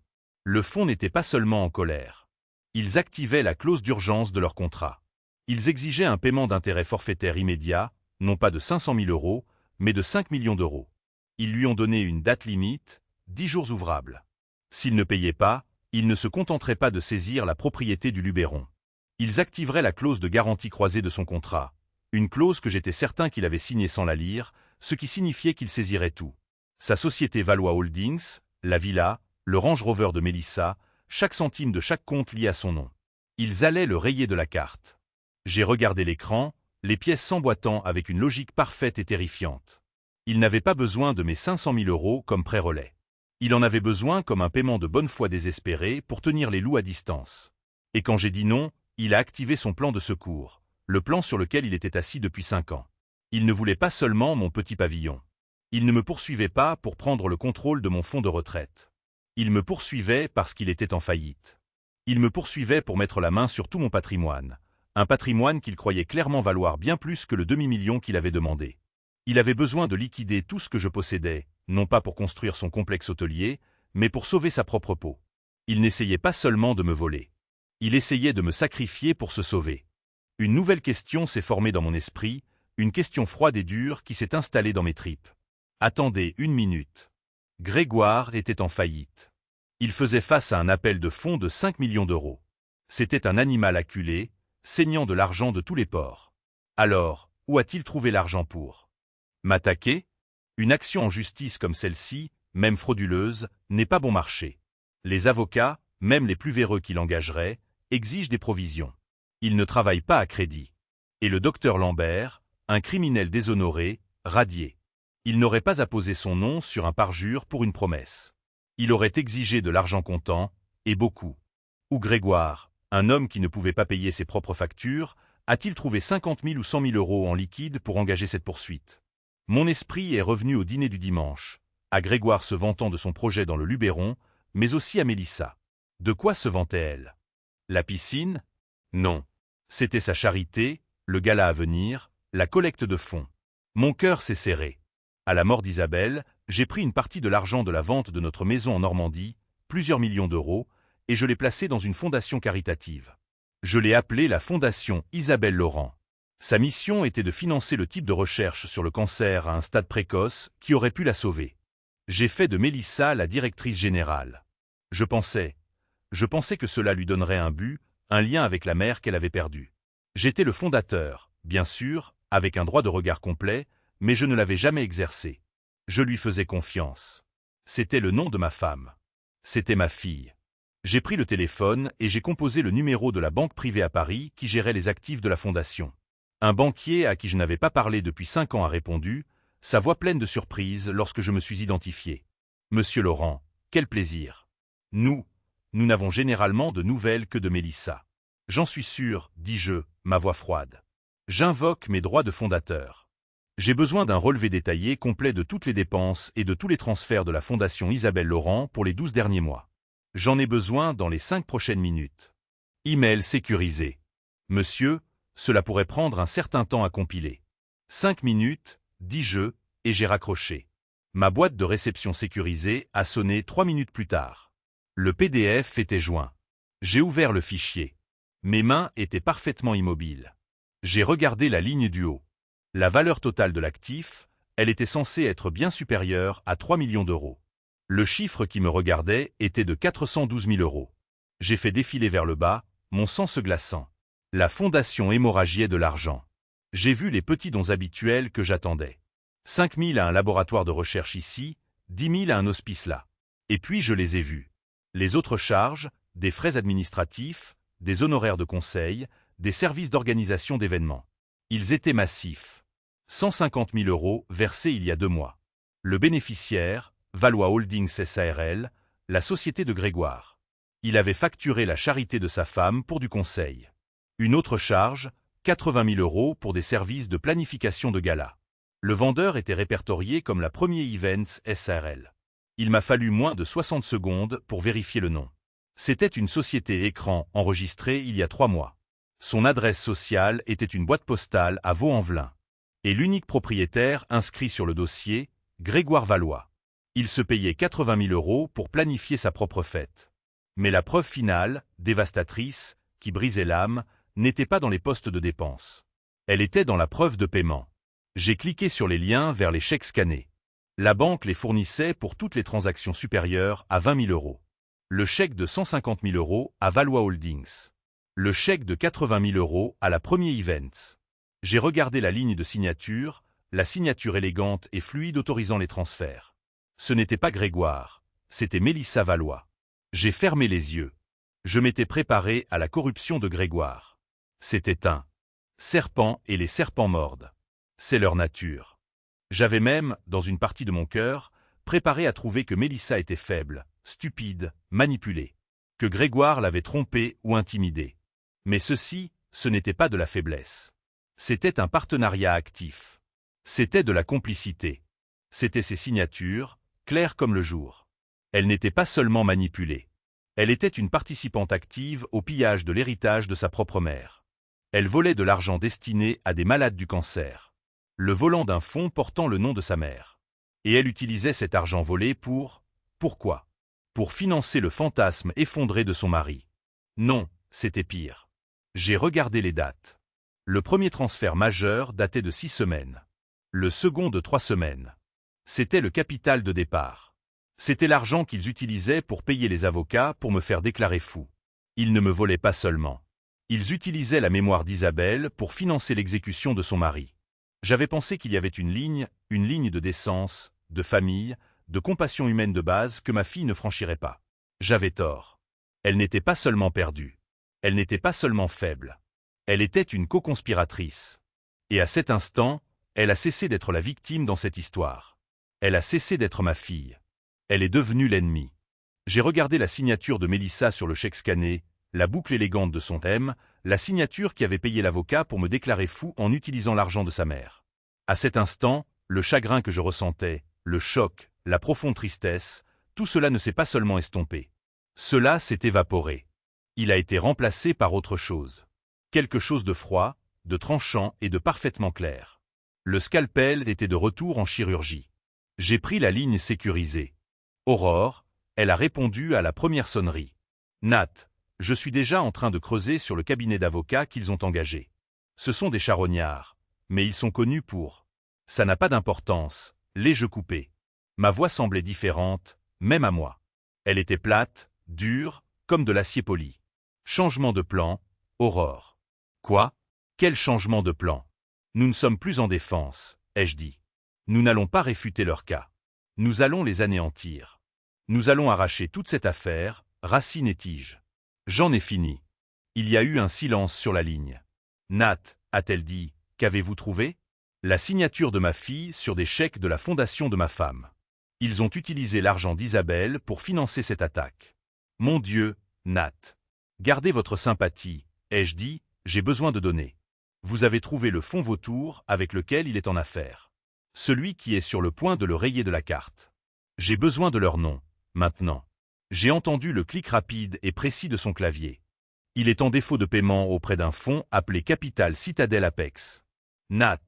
Speaker 1: Le fonds n'était pas seulement en colère. Ils activaient la clause d'urgence de leur contrat. Ils exigeaient un paiement d'intérêt forfaitaire immédiat, non pas de 500 000 €, mais de 5 millions d'euros. Ils lui ont donné une date limite, 10 jours ouvrables. S'il ne payait pas, il ne se contenterait pas de saisir la propriété du Luberon. Ils activeraient la clause de garantie croisée de son contrat, une clause que j'étais certain qu'il avait signée sans la lire, ce qui signifiait qu'il saisirait tout. Sa société Valois Holdings, la villa, le Range Rover de Mélissa, chaque centime de chaque compte lié à son nom. Ils allaient le rayer de la carte. J'ai regardé l'écran, les pièces s'emboîtant avec une logique parfaite et terrifiante. Il n'avait pas besoin de mes 500 000 € comme pré-relais. Il en avait besoin comme un paiement de bonne foi désespéré pour tenir les loups à distance. Et quand j'ai dit non, il a activé son plan de secours, le plan sur lequel il était assis depuis 5 ans. Il ne voulait pas seulement mon petit pavillon. Il ne me poursuivait pas pour prendre le contrôle de mon fonds de retraite. Il me poursuivait parce qu'il était en faillite. Il me poursuivait pour mettre la main sur tout mon patrimoine, un patrimoine qu'il croyait clairement valoir bien plus que le demi-million qu'il avait demandé. Il avait besoin de liquider tout ce que je possédais, non pas pour construire son complexe hôtelier, mais pour sauver sa propre peau. Il n'essayait pas seulement de me voler. Il essayait de me sacrifier pour se sauver. Une nouvelle question s'est formée dans mon esprit, une question froide et dure qui s'est installée dans mes tripes. Attendez une minute. Grégoire était en faillite. Il faisait face à un appel de fonds de 5 millions d'euros. C'était un animal acculé, saignant de l'argent de tous les pores. Alors, où a-t-il trouvé l'argent pour m'attaquer? Une action en justice comme celle-ci, même frauduleuse, n'est pas bon marché. Les avocats, même les plus véreux qui l'engageraient, exigent des provisions. Ils ne travaillent pas à crédit. Et le docteur Lambert, un criminel déshonoré, radié. Il n'aurait pas apposé son nom sur un parjure pour une promesse. Il aurait exigé de l'argent comptant, et beaucoup. Ou Grégoire, un homme qui ne pouvait pas payer ses propres factures, a-t-il trouvé 50 000 ou 100 000 euros en liquide pour engager cette poursuite? Mon esprit est revenu au dîner du dimanche, à Grégoire se vantant de son projet dans le Luberon, mais aussi à Mélissa. De quoi se vantait-elle? La piscine? Non. C'était sa charité, le gala à venir, la collecte de fonds. Mon cœur s'est serré. À la mort d'Isabelle, j'ai pris une partie de l'argent de la vente de notre maison en Normandie, plusieurs millions d'euros, et je l'ai placé dans une fondation caritative. Je l'ai appelée la Fondation Isabelle Laurent. Sa mission était de financer le type de recherche sur le cancer à un stade précoce qui aurait pu la sauver. J'ai fait de Mélissa la directrice générale. Je pensais que cela lui donnerait un but, un lien avec la mère qu'elle avait perdue. J'étais le fondateur, bien sûr, avec un droit de regard complet, mais je ne l'avais jamais exercé. Je lui faisais confiance. C'était le nom de ma femme. C'était ma fille. J'ai pris le téléphone et j'ai composé le numéro de la banque privée à Paris qui gérait les actifs de la fondation. Un banquier à qui je n'avais pas parlé depuis 5 ans a répondu, sa voix pleine de surprise lorsque je me suis identifié. « Monsieur Laurent, quel plaisir. Nous n'avons généralement de nouvelles que de Mélissa. »« J'en suis sûr, dis-je, ma voix froide. J'invoque mes droits de fondateur. J'ai besoin d'un relevé détaillé complet de toutes les dépenses et de tous les transferts de la Fondation Isabelle Laurent pour les 12 derniers mois. J'en ai besoin dans les 5 prochaines minutes. Email sécurisé. Monsieur, cela pourrait prendre un certain temps à compiler. 5 minutes, dis-je, et j'ai raccroché. Ma boîte de réception sécurisée a sonné 3 minutes plus tard. Le PDF était joint. J'ai ouvert le fichier. Mes mains étaient parfaitement immobiles. J'ai regardé la ligne du haut. La valeur totale de l'actif, elle était censée être bien supérieure à 3 millions d'euros. Le chiffre qui me regardait était de 412 000 euros. J'ai fait défiler vers le bas, mon sang se glaçant. La fondation hémorragiait de l'argent. J'ai vu les petits dons habituels que j'attendais. 5 000 à un laboratoire de recherche ici, 10 000 à un hospice là. Et puis je les ai vus. Les autres charges, des frais administratifs, des honoraires de conseil, des services d'organisation d'événements. Ils étaient massifs. 150 000 euros versés il y a 2 mois. Le bénéficiaire, Valois Holdings SARL, la société de Grégoire. Il avait facturé la charité de sa femme pour du conseil. Une autre charge, 80 000 euros pour des services de planification de gala. Le vendeur était répertorié comme la Premier Events SARL. Il m'a fallu moins de 60 secondes pour vérifier le nom. C'était une société écran enregistrée il y a 3 mois. Son adresse sociale était une boîte postale à Vaux-en-Velin. Et l'unique propriétaire inscrit sur le dossier, Grégoire Valois. Il se payait 80 000 euros pour planifier sa propre fête. Mais la preuve finale, dévastatrice, qui brisait l'âme, n'était pas dans les postes de dépenses. Elle était dans la preuve de paiement. J'ai cliqué sur les liens vers les chèques scannés. La banque les fournissait pour toutes les transactions supérieures à 20 000 euros. Le chèque de 150 000 euros à Valois Holdings. Le chèque de 80 000 euros à la Premier Events. J'ai regardé la ligne de signature, la signature élégante et fluide autorisant les transferts. Ce n'était pas Grégoire, c'était Mélissa Valois. J'ai fermé les yeux. Je m'étais préparé à la corruption de Grégoire. C'était un serpent et les serpents mordent. C'est leur nature. J'avais même, dans une partie de mon cœur, préparé à trouver que Mélissa était faible, stupide, manipulée. Que Grégoire l'avait trompée ou intimidée. Mais ceci, ce n'était pas de la faiblesse. C'était un partenariat actif. C'était de la complicité. C'était ses signatures, claires comme le jour. Elle n'était pas seulement manipulée. Elle était une participante active au pillage de l'héritage de sa propre mère. Elle volait de l'argent destiné à des malades du cancer. Le volant d'un fonds portant le nom de sa mère. Et elle utilisait cet argent volé pourquoi? Pour financer le fantasme effondré de son mari. Non, c'était pire. J'ai regardé les dates. Le premier transfert majeur datait de 6 semaines. Le second de 3 semaines. C'était le capital de départ. C'était l'argent qu'ils utilisaient pour payer les avocats pour me faire déclarer fou. Ils ne me volaient pas seulement. Ils utilisaient la mémoire d'Isabelle pour financer l'exécution de son mari. J'avais pensé qu'il y avait une ligne de décence, de famille, de compassion humaine de base que ma fille ne franchirait pas. J'avais tort. Elle n'était pas seulement perdue. Elle n'était pas seulement faible. Elle était une co-conspiratrice. Et à cet instant, elle a cessé d'être la victime dans cette histoire. Elle a cessé d'être ma fille. Elle est devenue l'ennemi. J'ai regardé la signature de Mélissa sur le chèque scanné, la boucle élégante de son thème, la signature qui avait payé l'avocat pour me déclarer fou en utilisant l'argent de sa mère. À cet instant, le chagrin que je ressentais, le choc, la profonde tristesse, tout cela ne s'est pas seulement estompé. Cela s'est évaporé. Il a été remplacé par autre chose. Quelque chose de froid, de tranchant et de parfaitement clair. Le scalpel était de retour en chirurgie. J'ai pris la ligne sécurisée. Aurore, elle a répondu à la première sonnerie. Nat, je suis déjà en train de creuser sur le cabinet d'avocats qu'ils ont engagé. Ce sont des charognards, mais ils sont connus pour. Ça n'a pas d'importance, les jeux coupés. Ma voix semblait différente, même à moi. Elle était plate, dure, comme de l'acier poli. Changement de plan, Aurore. Quoi? Quel changement de plan? Nous ne sommes plus en défense, ai-je dit. Nous n'allons pas réfuter leur cas. Nous allons les anéantir. Nous allons arracher toute cette affaire, racines et tiges. J'en ai fini. Il y a eu un silence sur la ligne. Nat, a-t-elle dit, qu'avez-vous trouvé? La signature de ma fille sur des chèques de la fondation de ma femme. Ils ont utilisé l'argent d'Isabelle pour financer cette attaque. Mon Dieu, Nat. Gardez votre sympathie, ai-je dit, j'ai besoin de donner. Vous avez trouvé le fonds vautour avec lequel il est en affaire. Celui qui est sur le point de le rayer de la carte. J'ai besoin de leur nom, maintenant. J'ai entendu le clic rapide et précis de son clavier. Il est en défaut de paiement auprès d'un fonds appelé Capital Citadel Apex. Nat,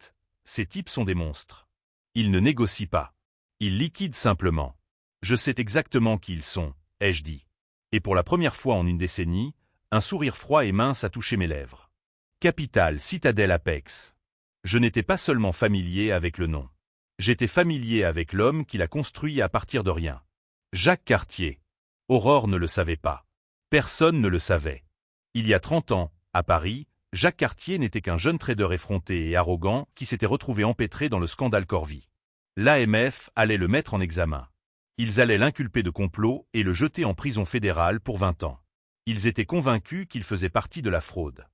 Speaker 1: ces types sont des monstres. Ils ne négocient pas. Ils liquident simplement. Je sais exactement qui ils sont, ai-je dit. Et pour la première fois en une décennie, un sourire froid et mince a touché mes lèvres. Capital Citadel Apex. Je n'étais pas seulement familier avec le nom. J'étais familier avec l'homme qui l'a construit à partir de rien. Jacques Cartier. Aurore ne le savait pas. Personne ne le savait. Il y a 30 ans, à Paris, Jacques Cartier n'était qu'un jeune trader effronté et arrogant qui s'était retrouvé empêtré dans le scandale Corvi. L'AMF allait le mettre en examen. Ils allaient l'inculper de complot et le jeter en prison fédérale pour 20 ans. Ils étaient convaincus qu'il faisait partie de la fraude.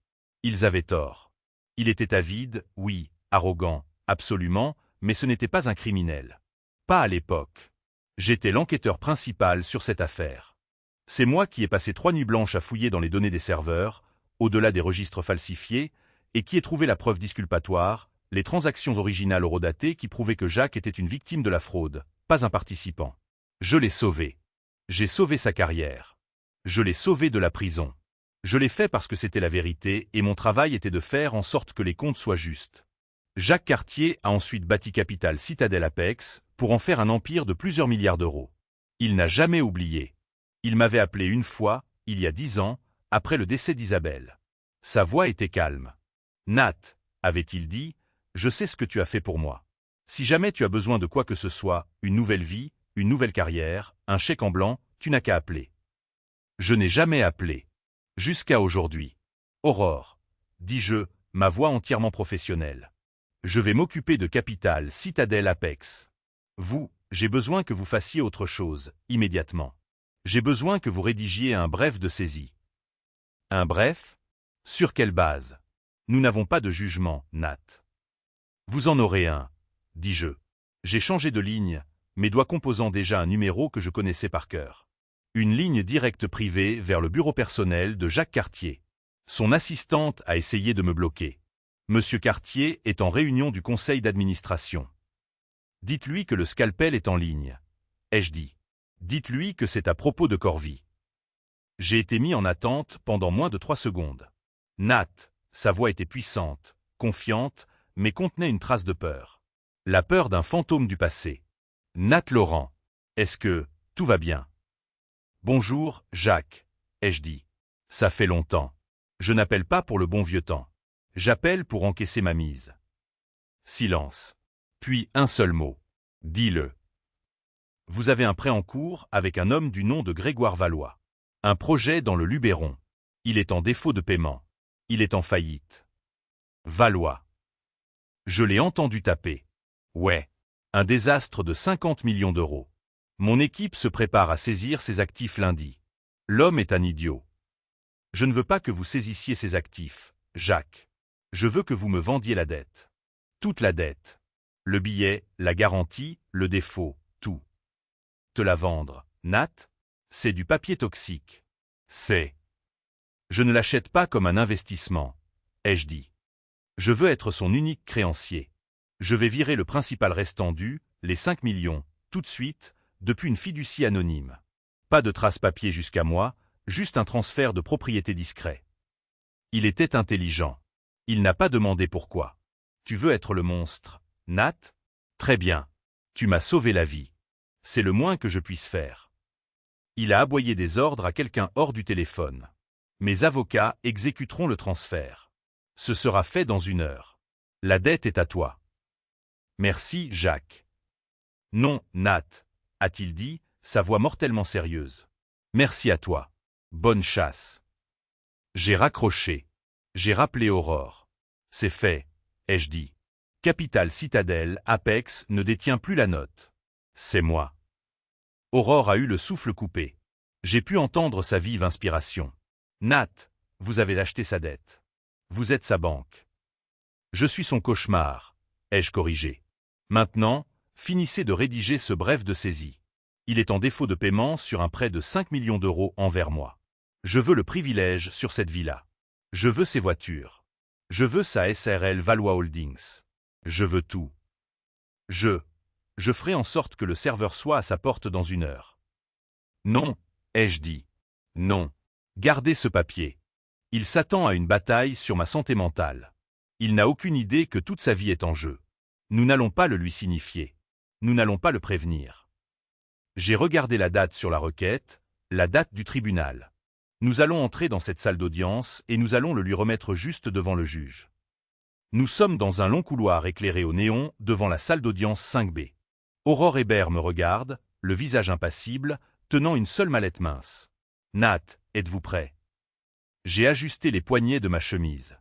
Speaker 1: Ils avaient tort. Il était avide, oui, arrogant, absolument, mais ce n'était pas un criminel. Pas à l'époque. J'étais l'enquêteur principal sur cette affaire. C'est moi qui ai passé 3 nuits blanches à fouiller dans les données des serveurs, au-delà des registres falsifiés, et qui ai trouvé la preuve disculpatoire, les transactions originales horodatées qui prouvaient que Jacques était une victime de la fraude, pas un participant. Je l'ai sauvé. J'ai sauvé sa carrière. Je l'ai sauvé de la prison. Je l'ai fait parce que c'était la vérité et mon travail était de faire en sorte que les comptes soient justes. Jacques Cartier a ensuite bâti Capital Citadel Apex pour en faire un empire de plusieurs milliards d'euros. Il n'a jamais oublié. Il m'avait appelé une fois, il y a 10 ans, après le décès d'Isabelle. Sa voix était calme. Nat, avait-il dit, je sais ce que tu as fait pour moi. Si jamais tu as besoin de quoi que ce soit, une nouvelle vie, une nouvelle carrière, un chèque en blanc, tu n'as qu'à appeler. Je n'ai jamais appelé. Jusqu'à aujourd'hui. Aurore, dis-je, ma voix entièrement professionnelle. Je vais m'occuper de Capital Citadel Apex. Vous, j'ai besoin que vous fassiez autre chose, immédiatement. J'ai besoin que vous rédigiez un bref de saisie. Un bref? Sur quelle base? Nous n'avons pas de jugement, Nat. Vous en aurez un, dis-je. J'ai changé de ligne, mes doigts composant déjà un numéro que je connaissais par cœur. Une ligne directe privée vers le bureau personnel de Jacques Cartier. Son assistante a essayé de me bloquer. Monsieur Cartier est en réunion du conseil d'administration. Dites-lui que le scalpel est en ligne, ai-je dit. Dites-lui que c'est à propos de Corvi. J'ai été mis en attente pendant moins de 3 secondes. Nat, sa voix était puissante, confiante, mais contenait une trace de peur. La peur d'un fantôme du passé. Nat Laurent, est-ce que tout va bien? Bonjour, Jacques, ai-je dit. Ça fait longtemps. Je n'appelle pas pour le bon vieux temps. J'appelle pour encaisser ma mise. Silence. Puis un seul mot. Dis-le. Vous avez un prêt en cours avec un homme du nom de Grégoire Valois. Un projet dans le Luberon. Il est en défaut de paiement. Il est en faillite. Valois. Je l'ai entendu taper. Ouais. Un désastre de 50 millions d'euros. Mon équipe se prépare à saisir ses actifs lundi. L'homme est un idiot. Je ne veux pas que vous saisissiez ses actifs, Jacques. Je veux que vous me vendiez la dette. Toute la dette. Le billet, la garantie, le défaut, tout. Te la vendre, Nat, c'est du papier toxique. C'est. Je ne l'achète pas comme un investissement, ai-je dit. Je veux être son unique créancier. Je vais virer le principal restant dû, les 5 millions, tout de suite, depuis une fiducie anonyme. Pas de trace papier jusqu'à moi, juste un transfert de propriété discret. Il était intelligent. Il n'a pas demandé pourquoi. Tu veux être le monstre, Nat? Très bien. Tu m'as sauvé la vie. C'est le moins que je puisse faire. Il a aboyé des ordres à quelqu'un hors du téléphone. Mes avocats exécuteront le transfert. Ce sera fait dans 1 heure. La dette est à toi. Merci, Jacques. Non, Nat, a-t-il dit, sa voix mortellement sérieuse. Merci à toi. Bonne chasse. J'ai raccroché. J'ai rappelé Aurore. C'est fait, ai-je dit. Capital Citadel, Apex ne détient plus la note. C'est moi. Aurore a eu le souffle coupé. J'ai pu entendre sa vive inspiration. Nat, vous avez acheté sa dette. Vous êtes sa banque. Je suis son cauchemar, ai-je corrigé. Maintenant, finissez de rédiger ce bref de saisie. Il est en défaut de paiement sur un prêt de 5 millions d'euros envers moi. Je veux le privilège sur cette villa. Je veux ses voitures. Je veux sa SRL Valois Holdings. Je veux tout. Je ferai en sorte que le serveur soit à sa porte dans 1 heure. Non, ai-je dit. Non. Gardez ce papier. Il s'attend à une bataille sur ma santé mentale. Il n'a aucune idée que toute sa vie est en jeu. Nous n'allons pas le lui signifier. Nous n'allons pas le prévenir. J'ai regardé la date sur la requête, la date du tribunal. Nous allons entrer dans cette salle d'audience et nous allons le lui remettre juste devant le juge. Nous sommes dans un long couloir éclairé au néon devant la salle d'audience 5B. Aurore Hébert me regarde, le visage impassible, tenant une seule mallette mince. Nat, êtes-vous prêt? J'ai ajusté les poignets de ma chemise.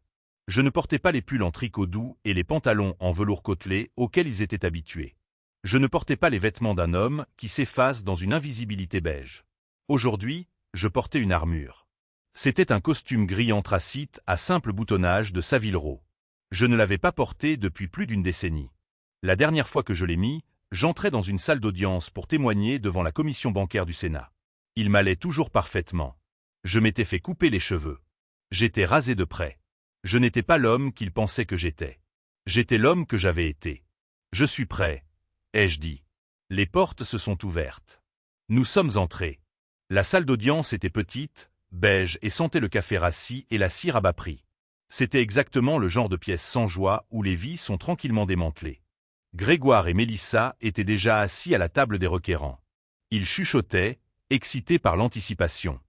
Speaker 1: Je ne portais pas les pulls en tricot doux et les pantalons en velours côtelé auxquels ils étaient habitués. Je ne portais pas les vêtements d'un homme qui s'efface dans une invisibilité beige. Aujourd'hui, je portais une armure. C'était un costume gris anthracite à simple boutonnage de Savile Row. Je ne l'avais pas porté depuis plus d'1 décennie. La dernière fois que je l'ai mis, j'entrais dans une salle d'audience pour témoigner devant la commission bancaire du Sénat. Il m'allait toujours parfaitement. Je m'étais fait couper les cheveux. J'étais rasé de près. Je n'étais pas l'homme qu'il pensait que j'étais. J'étais l'homme que j'avais été. Je suis prêt, ai-je dit. Les portes se sont ouvertes. Nous sommes entrés. La salle d'audience était petite, beige et sentait le café rassis et la cire à bas prix. C'était exactement le genre de pièce sans joie où les vies sont tranquillement démantelées. Grégoire et Mélissa étaient déjà assis à la table des requérants. Ils chuchotaient, excités par l'anticipation.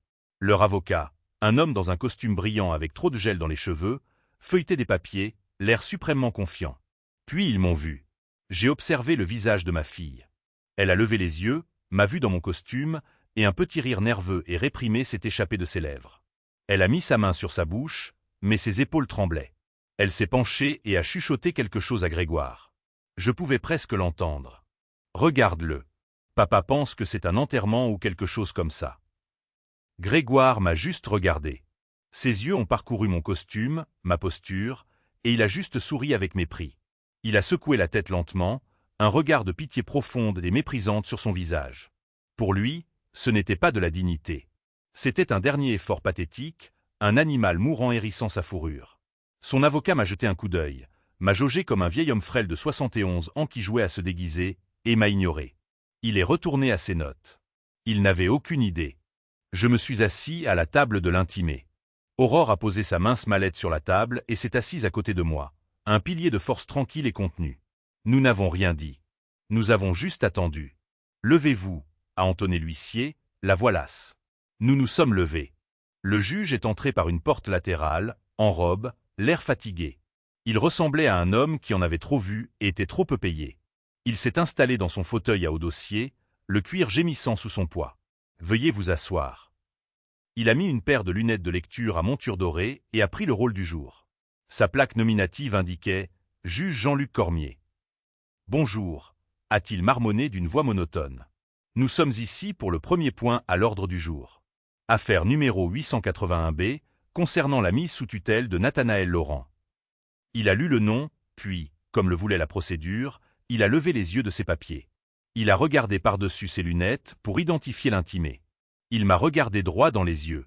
Speaker 1: Leur avocat, un homme dans un costume brillant avec trop de gel dans les cheveux, feuilletait des papiers, l'air suprêmement confiant. Puis ils m'ont vu. J'ai observé le visage de ma fille. Elle a levé les yeux, m'a vu dans mon costume, et un petit rire nerveux et réprimé s'est échappé de ses lèvres. Elle a mis sa main sur sa bouche, mais ses épaules tremblaient. Elle s'est penchée et a chuchoté quelque chose à Grégoire. Je pouvais presque l'entendre. Regarde-le. Papa pense que c'est un enterrement ou quelque chose comme ça. Grégoire m'a juste regardé. Ses yeux ont parcouru mon costume, ma posture, et il a juste souri avec mépris. Il a secoué la tête lentement, un regard de pitié profonde et méprisante sur son visage. Pour lui, ce n'était pas de la dignité. C'était un dernier effort pathétique, un animal mourant hérissant sa fourrure. Son avocat m'a jeté un coup d'œil, m'a jaugé comme un vieil homme frêle de 71 ans qui jouait à se déguiser, et m'a ignoré. Il est retourné à ses notes. Il n'avait aucune idée. Je me suis assis à la table de l'intimé. Aurore a posé sa mince mallette sur la table et s'est assise à côté de moi, un pilier de force tranquille et contenu. Nous n'avons rien dit. Nous avons juste attendu. « Levez-vous » a entonné l'huissier, la voix lasse. Nous nous sommes levés. Le juge est entré par une porte latérale, en robe, l'air fatigué. Il ressemblait à un homme qui en avait trop vu et était trop peu payé. Il s'est installé dans son fauteuil à haut dossier, le cuir gémissant sous son poids. « Veuillez vous asseoir. » Il a mis une paire de lunettes de lecture à monture dorée et a pris le rôle du jour. Sa plaque nominative indiquait « Juge Jean-Luc Cormier ». « Bonjour », a-t-il marmonné d'une voix monotone. « Nous sommes ici pour le premier point à l'ordre du jour. Affaire numéro 881B, concernant la mise sous tutelle de Nathanaël Laurent. » Il a lu le nom, puis, comme le voulait la procédure, il a levé les yeux de ses papiers. Il a regardé par-dessus ses lunettes pour identifier l'intimé. Il m'a regardé droit dans les yeux.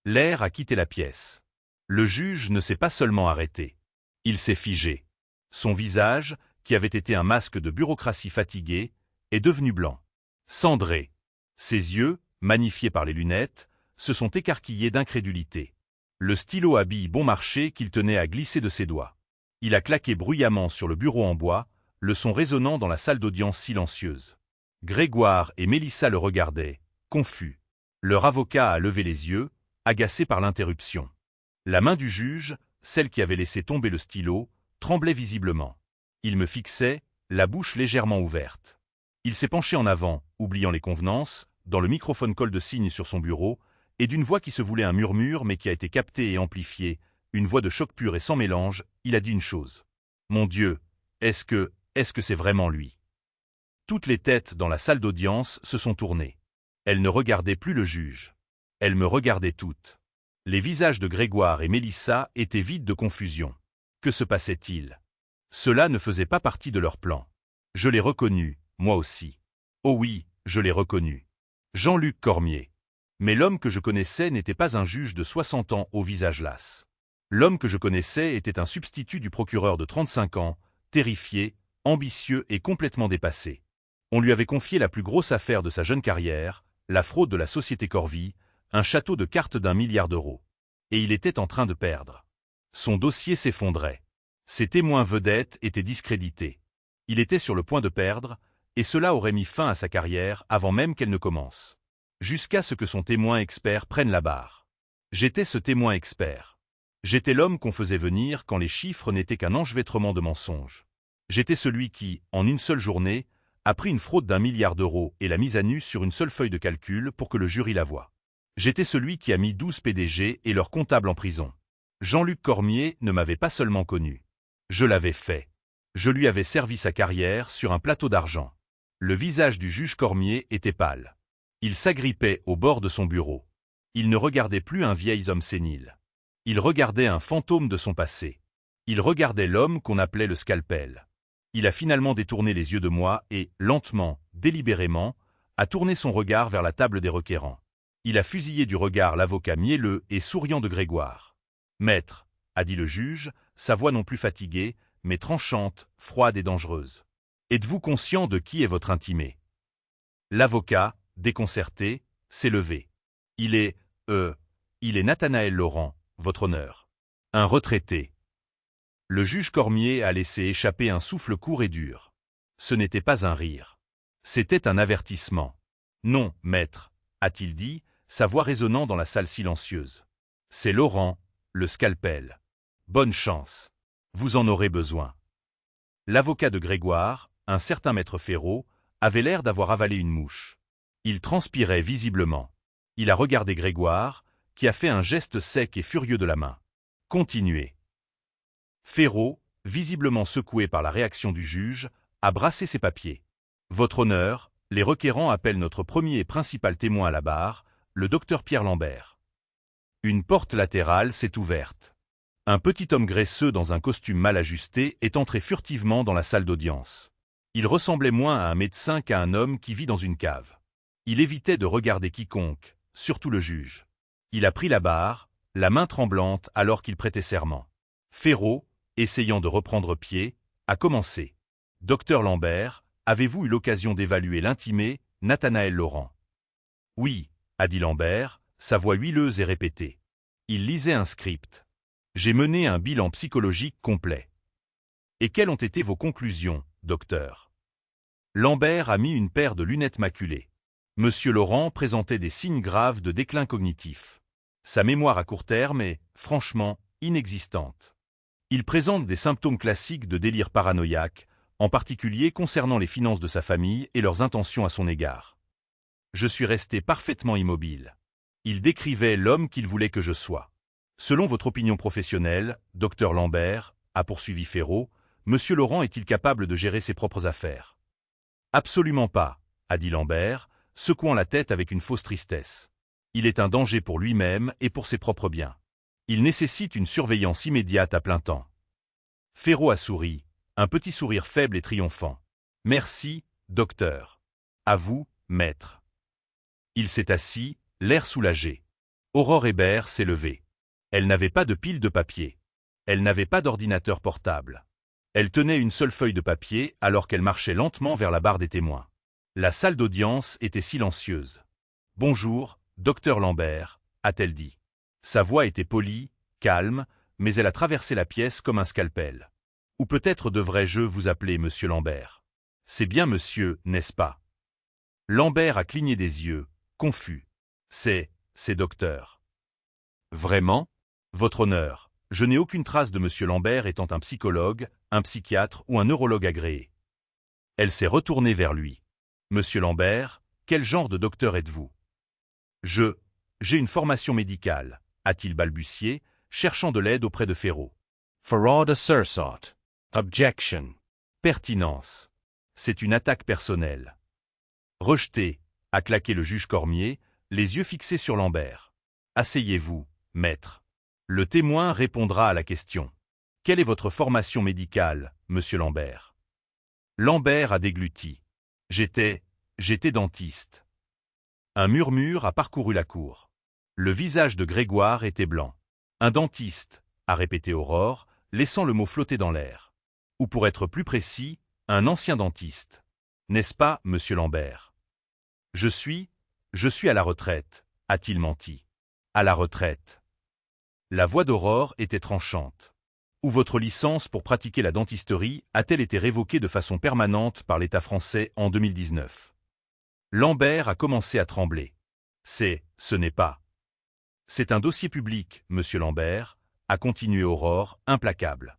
Speaker 1: L'air a quitté la pièce. Le juge ne s'est pas seulement arrêté. Il s'est figé. Son visage, qui avait été un masque de bureaucratie fatiguée, est devenu blanc. Cendré. Ses yeux, magnifiés par les lunettes, se sont écarquillés d'incrédulité. Le stylo à billes bon marché qu'il tenait à glisser de ses doigts. Il a claqué bruyamment sur le bureau en bois, le son résonnant dans la salle d'audience silencieuse. Grégoire et Mélissa le regardaient, confus. Leur avocat a levé les yeux, agacé par l'interruption. La main du juge, celle qui avait laissé tomber le stylo, tremblait visiblement. Il me fixait, la bouche légèrement ouverte. Il s'est penché en avant, oubliant les convenances, dans le microphone colle de cygne sur son bureau, et d'une voix qui se voulait un murmure mais qui a été captée et amplifiée, une voix de choc pur et sans mélange, il a dit une chose. « Mon Dieu, est-ce que c'est vraiment lui ?» Toutes les têtes dans la salle d'audience se sont tournées. Elles ne regardaient plus le juge. Elles me regardaient toutes. Les visages de Grégoire et Mélissa étaient vides de confusion. Que se passait-il? Cela ne faisait pas partie de leur plan. Je l'ai reconnu, moi aussi. Oh oui, je l'ai reconnu. Jean-Luc Cormier. Mais l'homme que je connaissais n'était pas un juge de 60 ans au visage las. L'homme que je connaissais était un substitut du procureur de 35 ans, terrifié, ambitieux et complètement dépassé. On lui avait confié la plus grosse affaire de sa jeune carrière, la fraude de la société Corvie, un château de cartes d'1 milliard d'euros. Et il était en train de perdre. Son dossier s'effondrait. Ses témoins vedettes étaient discrédités. Il était sur le point de perdre, et cela aurait mis fin à sa carrière avant même qu'elle ne commence. Jusqu'à ce que son témoin expert prenne la barre. J'étais ce témoin expert. J'étais l'homme qu'on faisait venir quand les chiffres n'étaient qu'un enchevêtrement de mensonges. J'étais celui qui, en une seule journée, a pris une fraude d'1 milliard d'euros et l'a mise à nu sur une seule feuille de calcul pour que le jury la voie. J'étais celui qui a mis 12 PDG et leurs comptables en prison. Jean-Luc Cormier ne m'avait pas seulement connu. Je l'avais fait. Je lui avais servi sa carrière sur un plateau d'argent. Le visage du juge Cormier était pâle. Il s'agrippait au bord de son bureau. Il ne regardait plus un vieil homme sénile. Il regardait un fantôme de son passé. Il regardait l'homme qu'on appelait le scalpel. Il a finalement détourné les yeux de moi et, lentement, délibérément, a tourné son regard vers la table des requérants. Il a fusillé du regard l'avocat mielleux et souriant de Grégoire. « Maître », a dit le juge, sa voix non plus fatiguée, mais tranchante, froide et dangereuse. « Êtes-vous conscient de qui est votre intimé ?» L'avocat, déconcerté, s'est levé. « Il est Nathanaël Laurent, votre honneur. Un retraité. » Le juge Cormier a laissé échapper un souffle court et dur. Ce n'était pas un rire. C'était un avertissement. « Non, maître », a-t-il dit, sa voix résonnant dans la salle silencieuse. « C'est Laurent, le scalpel. Bonne chance. Vous en aurez besoin. » L'avocat de Grégoire, un certain maître Ferraud, avait l'air d'avoir avalé une mouche. Il transpirait visiblement. Il a regardé Grégoire, qui a fait un geste sec et furieux de la main. « Continuez. » Ferraud, visiblement secoué par la réaction du juge, a brassé ses papiers. « Votre honneur, les requérants appellent notre premier et principal témoin à la barre, le docteur Pierre Lambert. » Une porte latérale s'est ouverte. Un petit homme graisseux dans un costume mal ajusté est entré furtivement dans la salle d'audience. Il ressemblait moins à un médecin qu'à un homme qui vit dans une cave. Il évitait de regarder quiconque, surtout le juge. Il a pris la barre, la main tremblante alors qu'il prêtait serment. Ferraud, essayant de reprendre pied, a commencé. « Docteur Lambert, avez-vous eu l'occasion d'évaluer l'intimé, Nathanaël Laurent ?» « Oui », a dit Lambert, sa voix huileuse et répétée. Il lisait un script. « J'ai mené un bilan psychologique complet. » « Et quelles ont été vos conclusions, docteur ?» Lambert a mis une paire de lunettes maculées. Monsieur Laurent présentait des signes graves de déclin cognitif. Sa mémoire à court terme est, franchement, inexistante. Il présente des symptômes classiques de délire paranoïaque, en particulier concernant les finances de sa famille et leurs intentions à son égard. Je suis resté parfaitement immobile. Il décrivait l'homme qu'il voulait que je sois. Selon votre opinion professionnelle, docteur Lambert, a poursuivi Ferraud, Monsieur Laurent est-il capable de gérer ses propres affaires? Absolument pas, a dit Lambert, secouant la tête avec une fausse tristesse. Il est un danger pour lui-même et pour ses propres biens. Il nécessite une surveillance immédiate à plein temps. Ferraud a souri, un petit sourire faible et triomphant. Merci, docteur. À vous, maître. Il s'est assis, l'air soulagé. Aurore Hébert s'est levée. Elle n'avait pas de pile de papier. Elle n'avait pas d'ordinateur portable. Elle tenait une seule feuille de papier alors qu'elle marchait lentement vers la barre des témoins. La salle d'audience était silencieuse. « Bonjour, docteur Lambert », a-t-elle dit. Sa voix était polie, calme, mais elle a traversé la pièce comme un scalpel. « Ou peut-être devrais-je vous appeler monsieur Lambert. C'est bien monsieur, n'est-ce pas » Lambert a cligné des yeux, confus. « C'est docteur. » « Vraiment ? Votre honneur, je n'ai aucune trace de monsieur Lambert étant un psychologue, un psychiatre ou un neurologue agréé. » Elle s'est retournée vers lui. « Monsieur Lambert, quel genre de docteur êtes-vous ? » J'ai une formation médicale, a-t-il balbutié, cherchant de l'aide auprès de Ferraud.
Speaker 2: Ferraud a sursaut. Objection.
Speaker 1: Pertinence. C'est une attaque personnelle. Rejeté, a claqué le juge Cormier, les yeux fixés sur Lambert. Asseyez-vous, maître. Le témoin répondra à la question. Quelle est votre formation médicale, monsieur Lambert? Lambert a dégluti. J'étais dentiste. Un murmure a parcouru la cour. Le visage de Grégoire était blanc. Un dentiste, a répété Aurore, laissant le mot flotter dans l'air. Ou pour être plus précis, un ancien dentiste. N'est-ce pas, monsieur Lambert? Je suis à la retraite, a-t-il menti. À la retraite. La voix d'Aurore était tranchante. Ou votre licence pour pratiquer la dentisterie a-t-elle été révoquée de façon permanente par l'État français en 2019? Lambert a commencé à trembler. Ce n'est pas. C'est un dossier public, monsieur Lambert, a continué Aurore, implacable.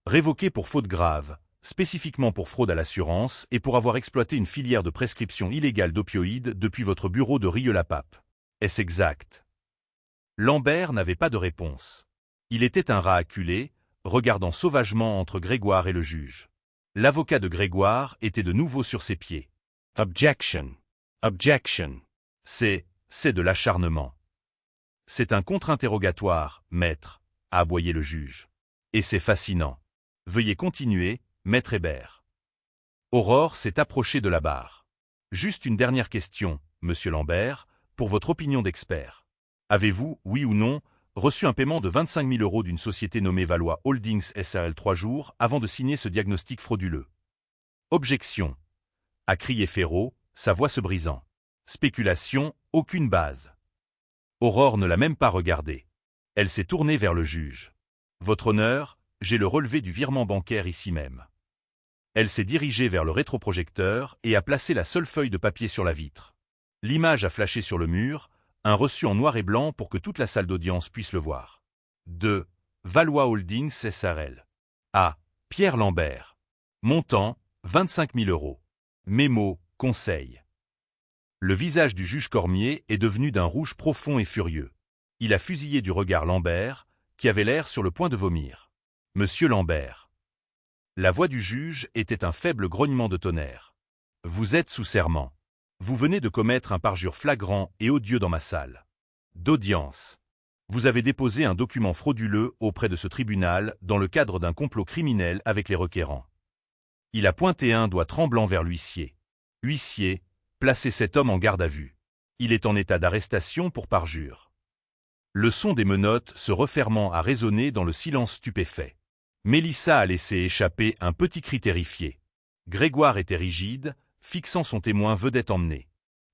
Speaker 1: Révoqué pour faute grave, spécifiquement pour fraude à l'assurance et pour avoir exploité une filière de prescription illégale d'opioïdes depuis votre bureau de Rieux-la-Pape. Est-ce exact? Lambert n'avait pas de réponse. Il était un rat acculé, regardant sauvagement entre Grégoire et le juge. L'avocat de Grégoire était de nouveau sur ses pieds.
Speaker 2: Objection. Objection.
Speaker 1: C'est de l'acharnement. C'est un contre-interrogatoire, maître, a aboyé le juge. Et c'est fascinant. Veuillez continuer, maître Hébert. Aurore s'est approchée de la barre. Juste une dernière question, monsieur Lambert, pour votre opinion d'expert. Avez-vous, oui ou non, reçu un paiement de 25 000 € d'une société nommée Valois Holdings SARL 3 jours avant de signer ce diagnostic frauduleux? Objection, a crié Ferraud, sa voix se brisant. Spéculation, aucune base. Aurore ne l'a même pas regardé. Elle s'est tournée vers le juge. Votre honneur, j'ai le relevé du virement bancaire ici même. Elle s'est dirigée vers le rétroprojecteur et a placé la seule feuille de papier sur la vitre. L'image a flashé sur le mur, un reçu en noir et blanc pour que toute la salle d'audience puisse le voir. De Valois Holdings SARL. A. Pierre Lambert. Montant, 25 000 €. Mémo, conseil. Le visage du juge Cormier est devenu d'un rouge profond et furieux. Il a fusillé du regard Lambert, qui avait l'air sur le point de vomir. Monsieur Lambert. La voix du juge était un faible grognement de tonnerre. Vous êtes sous serment. Vous venez de commettre un parjure flagrant et odieux dans ma salle d'audience. Vous avez déposé un document frauduleux auprès de ce tribunal dans le cadre d'un complot criminel avec les requérants. Il a pointé un doigt tremblant vers l'huissier. Huissier, placez cet homme en garde à vue. Il est en état d'arrestation pour parjure. Le son des menottes se refermant a résonné dans le silence stupéfait. Mélissa a laissé échapper un petit cri terrifié. Grégoire était rigide, fixant son témoin vedette emmené.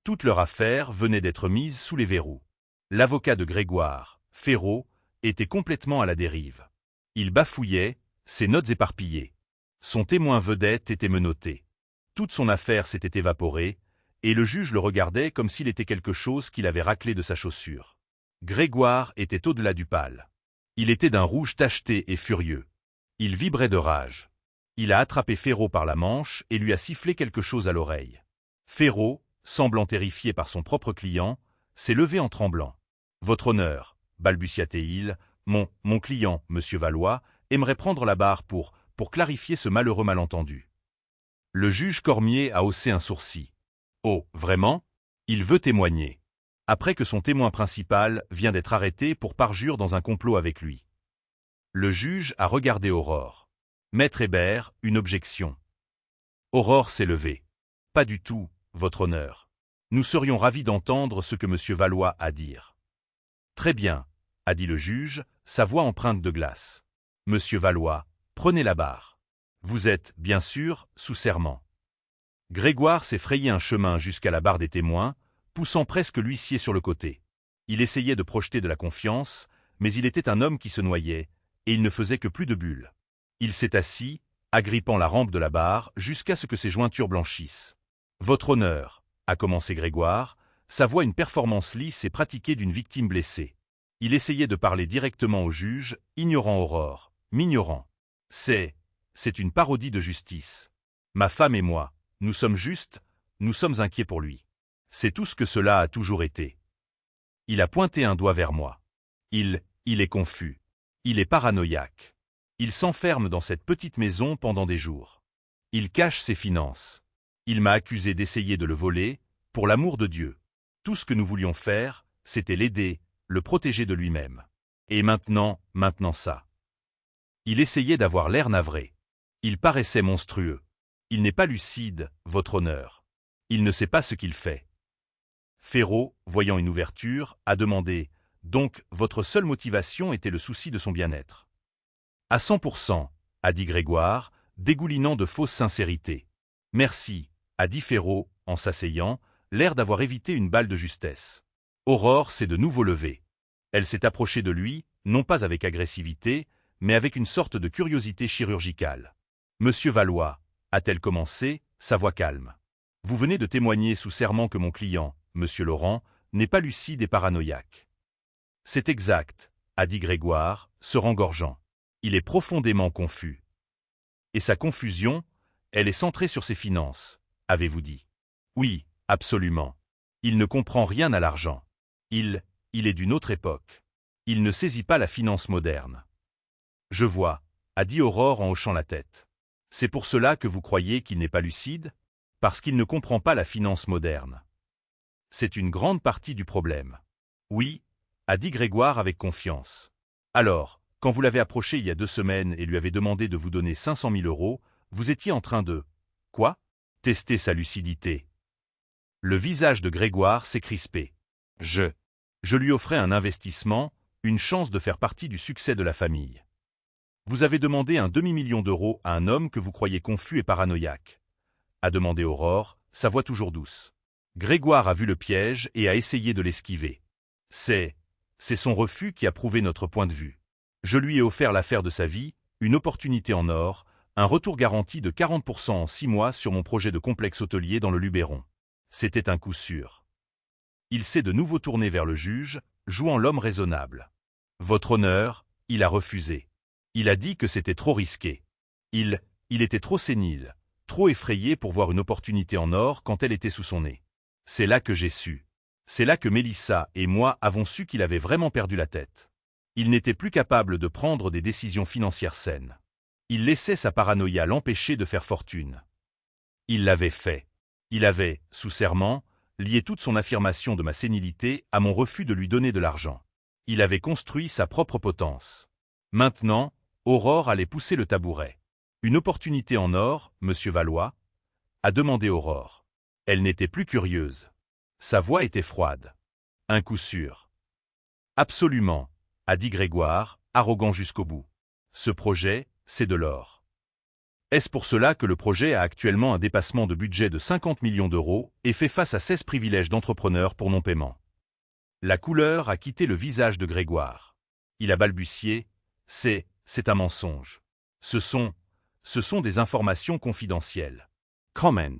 Speaker 1: Toute leur affaire venait d'être mise sous les verrous. L'avocat de Grégoire, Ferraud, était complètement à la dérive. Il bafouillait, ses notes éparpillées. Son témoin vedette était menotté. Toute son affaire s'était évaporée, et le juge le regardait comme s'il était quelque chose qu'il avait raclé de sa chaussure. Grégoire était au-delà du pâle. Il était d'un rouge tacheté et furieux. Il vibrait de rage. Il a attrapé Ferraud par la manche et lui a sifflé quelque chose à l'oreille. Ferraud, semblant terrifié par son propre client, s'est levé en tremblant. « Votre honneur, balbutia-t-il, mon client, monsieur Valois, aimerait prendre la barre pour clarifier ce malheureux malentendu. » Le juge Cormier a haussé un sourcil. « Oh, vraiment ? Il veut témoigner. Après que son témoin principal vient d'être arrêté pour parjure dans un complot avec lui. » Le juge a regardé Aurore. « Maître Hébert, une objection. » Aurore s'est levée. « Pas du tout, votre honneur. Nous serions ravis d'entendre ce que monsieur Valois a à dire. »« Très bien, » a dit le juge, sa voix empreinte de glace. « Monsieur Valois, prenez la barre. Vous êtes, bien sûr, sous serment. » Grégoire s'est frayé un chemin jusqu'à la barre des témoins, poussant presque l'huissier sur le côté. Il essayait de projeter de la confiance, mais il était un homme qui se noyait, et il ne faisait que plus de bulles. Il s'est assis, agrippant la rampe de la barre jusqu'à ce que ses jointures blanchissent. « Votre honneur, » a commencé Grégoire, sa voix une performance lisse et pratiquée d'une victime blessée. Il essayait de parler directement au juge, ignorant Aurore, m'ignorant. « C'est une parodie de justice. Ma femme et moi, nous sommes justes, nous sommes inquiets pour lui. C'est tout ce que cela a toujours été. » Il a pointé un doigt vers moi. Il est confus. Il est paranoïaque. Il s'enferme dans cette petite maison pendant des jours. Il cache ses finances. Il m'a accusé d'essayer de le voler, pour l'amour de Dieu. Tout ce que nous voulions faire, c'était l'aider, le protéger de lui-même. Et maintenant ça. Il essayait d'avoir l'air navré. Il paraissait monstrueux. Il n'est pas lucide, votre honneur. Il ne sait pas ce qu'il fait. Ferraud, voyant une ouverture, a demandé « Donc, votre seule motivation était le souci de son bien-être » ? « À 100%, a dit Grégoire, dégoulinant de fausse sincérité. « Merci, a dit Ferraud, en s'asseyant, l'air d'avoir évité une balle de justesse. Aurore s'est de nouveau levée. Elle s'est approchée de lui, non pas avec agressivité, mais avec une sorte de curiosité chirurgicale. « Monsieur Valois, a-t-elle commencé, sa voix calme. Vous venez de témoigner sous serment que mon client, monsieur Laurent, n'est pas lucide et paranoïaque. »« C'est exact, a dit Grégoire, se rengorgeant. Il est profondément confus. Et sa confusion, elle est centrée sur ses finances, avez-vous dit. Oui, absolument. Il ne comprend rien à l'argent. Il est d'une autre époque. Il ne saisit pas la finance moderne. Je vois, a dit Aurore en hochant la tête. C'est pour cela que vous croyez qu'il n'est pas lucide? Parce qu'il ne comprend pas la finance moderne. C'est une grande partie du problème. Oui, a dit Grégoire avec confiance. Alors, quand vous l'avez approché il y a 2 semaines et lui avez demandé de vous donner 500 000 €, vous étiez en train de... Quoi? Tester sa lucidité. Le visage de Grégoire s'est crispé. Je lui offrais un investissement, une chance de faire partie du succès de la famille. Vous avez demandé un demi-million d'euros à un homme que vous croyez confus et paranoïaque, a demandé Aurore, sa voix toujours douce. Grégoire a vu le piège et a essayé de l'esquiver. C'est son refus qui a prouvé notre point de vue. Je lui ai offert l'affaire de sa vie, une opportunité en or, un retour garanti de 40% en 6 mois sur mon projet de complexe hôtelier dans le Luberon. C'était un coup sûr. Il s'est de nouveau tourné vers le juge, jouant l'homme raisonnable. Votre honneur, il a refusé. Il a dit que c'était trop risqué. Il était trop sénile, trop effrayé pour voir une opportunité en or quand elle était sous son nez. C'est là que j'ai su. C'est là que Mélissa et moi avons su qu'il avait vraiment perdu la tête. Il n'était plus capable de prendre des décisions financières saines. Il laissait sa paranoïa l'empêcher de faire fortune. Il l'avait fait. Il avait, sous serment, lié toute son affirmation de ma sénilité à mon refus de lui donner de l'argent. Il avait construit sa propre potence. Maintenant, Aurore allait pousser le tabouret. Une opportunité en or, monsieur Valois, a demandé Aurore. Elle n'était plus curieuse. Sa voix était froide. Un coup sûr. Absolument, a dit Grégoire, arrogant jusqu'au bout. Ce projet, c'est de l'or. Est-ce pour cela que le projet a actuellement un dépassement de budget de 50 millions d'euros et fait face à 16 privilèges d'entrepreneurs pour non-paiement? La couleur a quitté le visage de Grégoire. Il a balbutié. C'est un mensonge. Ce sont des informations confidentielles.
Speaker 2: Comment.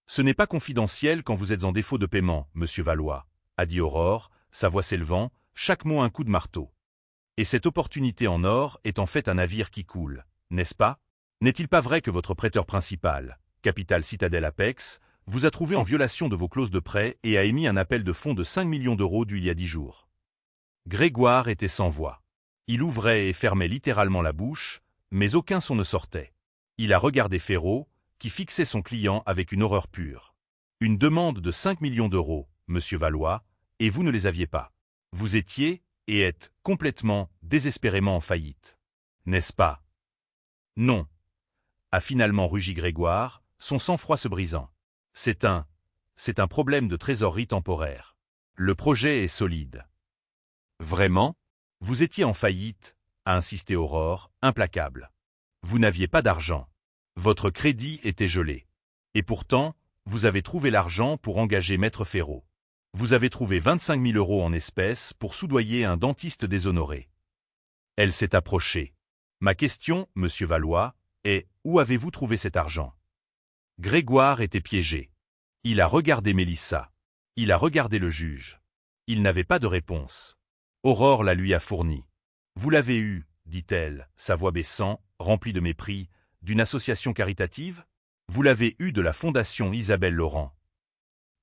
Speaker 1: Ce n'est pas confidentiel quand vous êtes en défaut de paiement, monsieur Valois, a dit Aurore, sa voix s'élevant, chaque mot un coup de marteau. Et cette opportunité en or est en fait un navire qui coule, n'est-ce pas? N'est-il pas vrai que votre prêteur principal, Capital Citadel Apex, vous a trouvé en violation de vos clauses de prêt et a émis un appel de fonds de 5 millions d'euros il y a 10 jours? Grégoire était sans voix. Il ouvrait et fermait littéralement la bouche, mais aucun son ne sortait. Il a regardé Ferraud, qui fixait son client avec une horreur pure. Une demande de 5 millions d'euros, monsieur Valois, et vous ne les aviez pas. Vous étiez, et êtes, complètement, désespérément en faillite. N'est-ce pas? Non, a finalement rugi Grégoire, son sang-froid se brisant. C'est un problème de trésorerie temporaire. Le projet est solide. Vraiment? Vous étiez en faillite, a insisté Aurore, implacable. Vous n'aviez pas d'argent. Votre crédit était gelé. Et pourtant, vous avez trouvé l'argent pour engager Maître Ferraud. Vous avez trouvé 25 000 euros en espèces pour soudoyer un dentiste déshonoré. Elle s'est approchée. Ma question, monsieur Valois, est où avez-vous trouvé cet argent? Grégoire était piégé. Il a regardé Mélissa. Il a regardé le juge. Il n'avait pas de réponse. Aurore la lui a fournie. Vous l'avez eu, dit-elle, sa voix baissant, remplie de mépris, d'une association caritative? Vous l'avez eu de la Fondation Isabelle Laurent.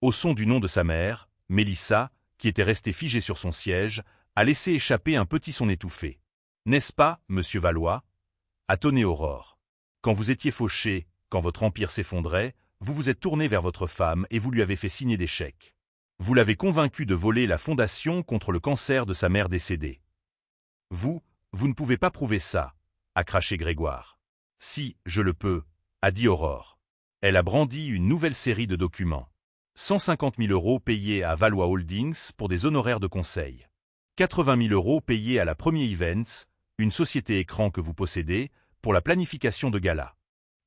Speaker 1: Au son du nom de sa mère, Mélissa, qui était restée figée sur son siège, a laissé échapper un petit son étouffé. N'est-ce pas, monsieur Valois? A tonné Aurore. Quand vous étiez fauché, quand votre empire s'effondrait, vous vous êtes tourné vers votre femme et vous lui avez fait signer des chèques. Vous l'avez convaincu de voler la fondation contre le cancer de sa mère décédée. Vous ne pouvez pas prouver ça, a craché Grégoire. Si, je le peux, a dit Aurore. Elle a brandi une nouvelle série de documents. 150 000 euros payés à Valois Holdings pour des honoraires de conseil. 80 000 euros payés à la Premier Events, une société écran que vous possédez, pour la planification de galas.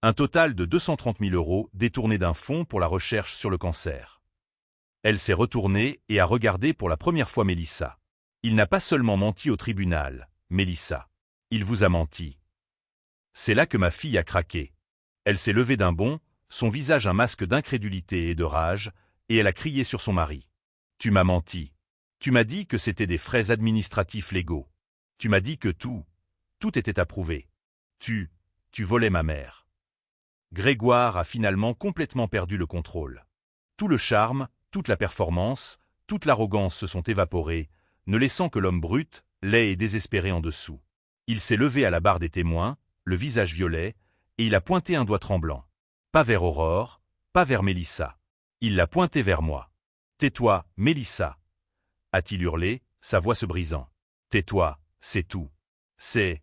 Speaker 1: Un total de 230 000 euros détournés d'un fonds pour la recherche sur le cancer. Elle s'est retournée et a regardé pour la première fois Mélissa. Il n'a pas seulement menti au tribunal, Mélissa. Il vous a menti. C'est là que ma fille a craqué. Elle s'est levée d'un bond, son visage un masque d'incrédulité et de rage, et elle a crié sur son mari. Tu m'as menti. Tu m'as dit que c'était des frais administratifs légaux. Tu m'as dit que tout était approuvé. Tu volais ma mère. Grégoire a finalement complètement perdu le contrôle. Tout le charme, toute la performance, toute l'arrogance se sont évaporés, ne laissant que l'homme brut, laid et désespéré en dessous. Il s'est levé à la barre des témoins, le visage violet, et il a pointé un doigt tremblant. Pas vers Aurore, pas vers Mélissa. Il l'a pointé vers moi. Tais-toi, Mélissa, a-t-il hurlé, sa voix se brisant. Tais-toi, c'est tout. C'est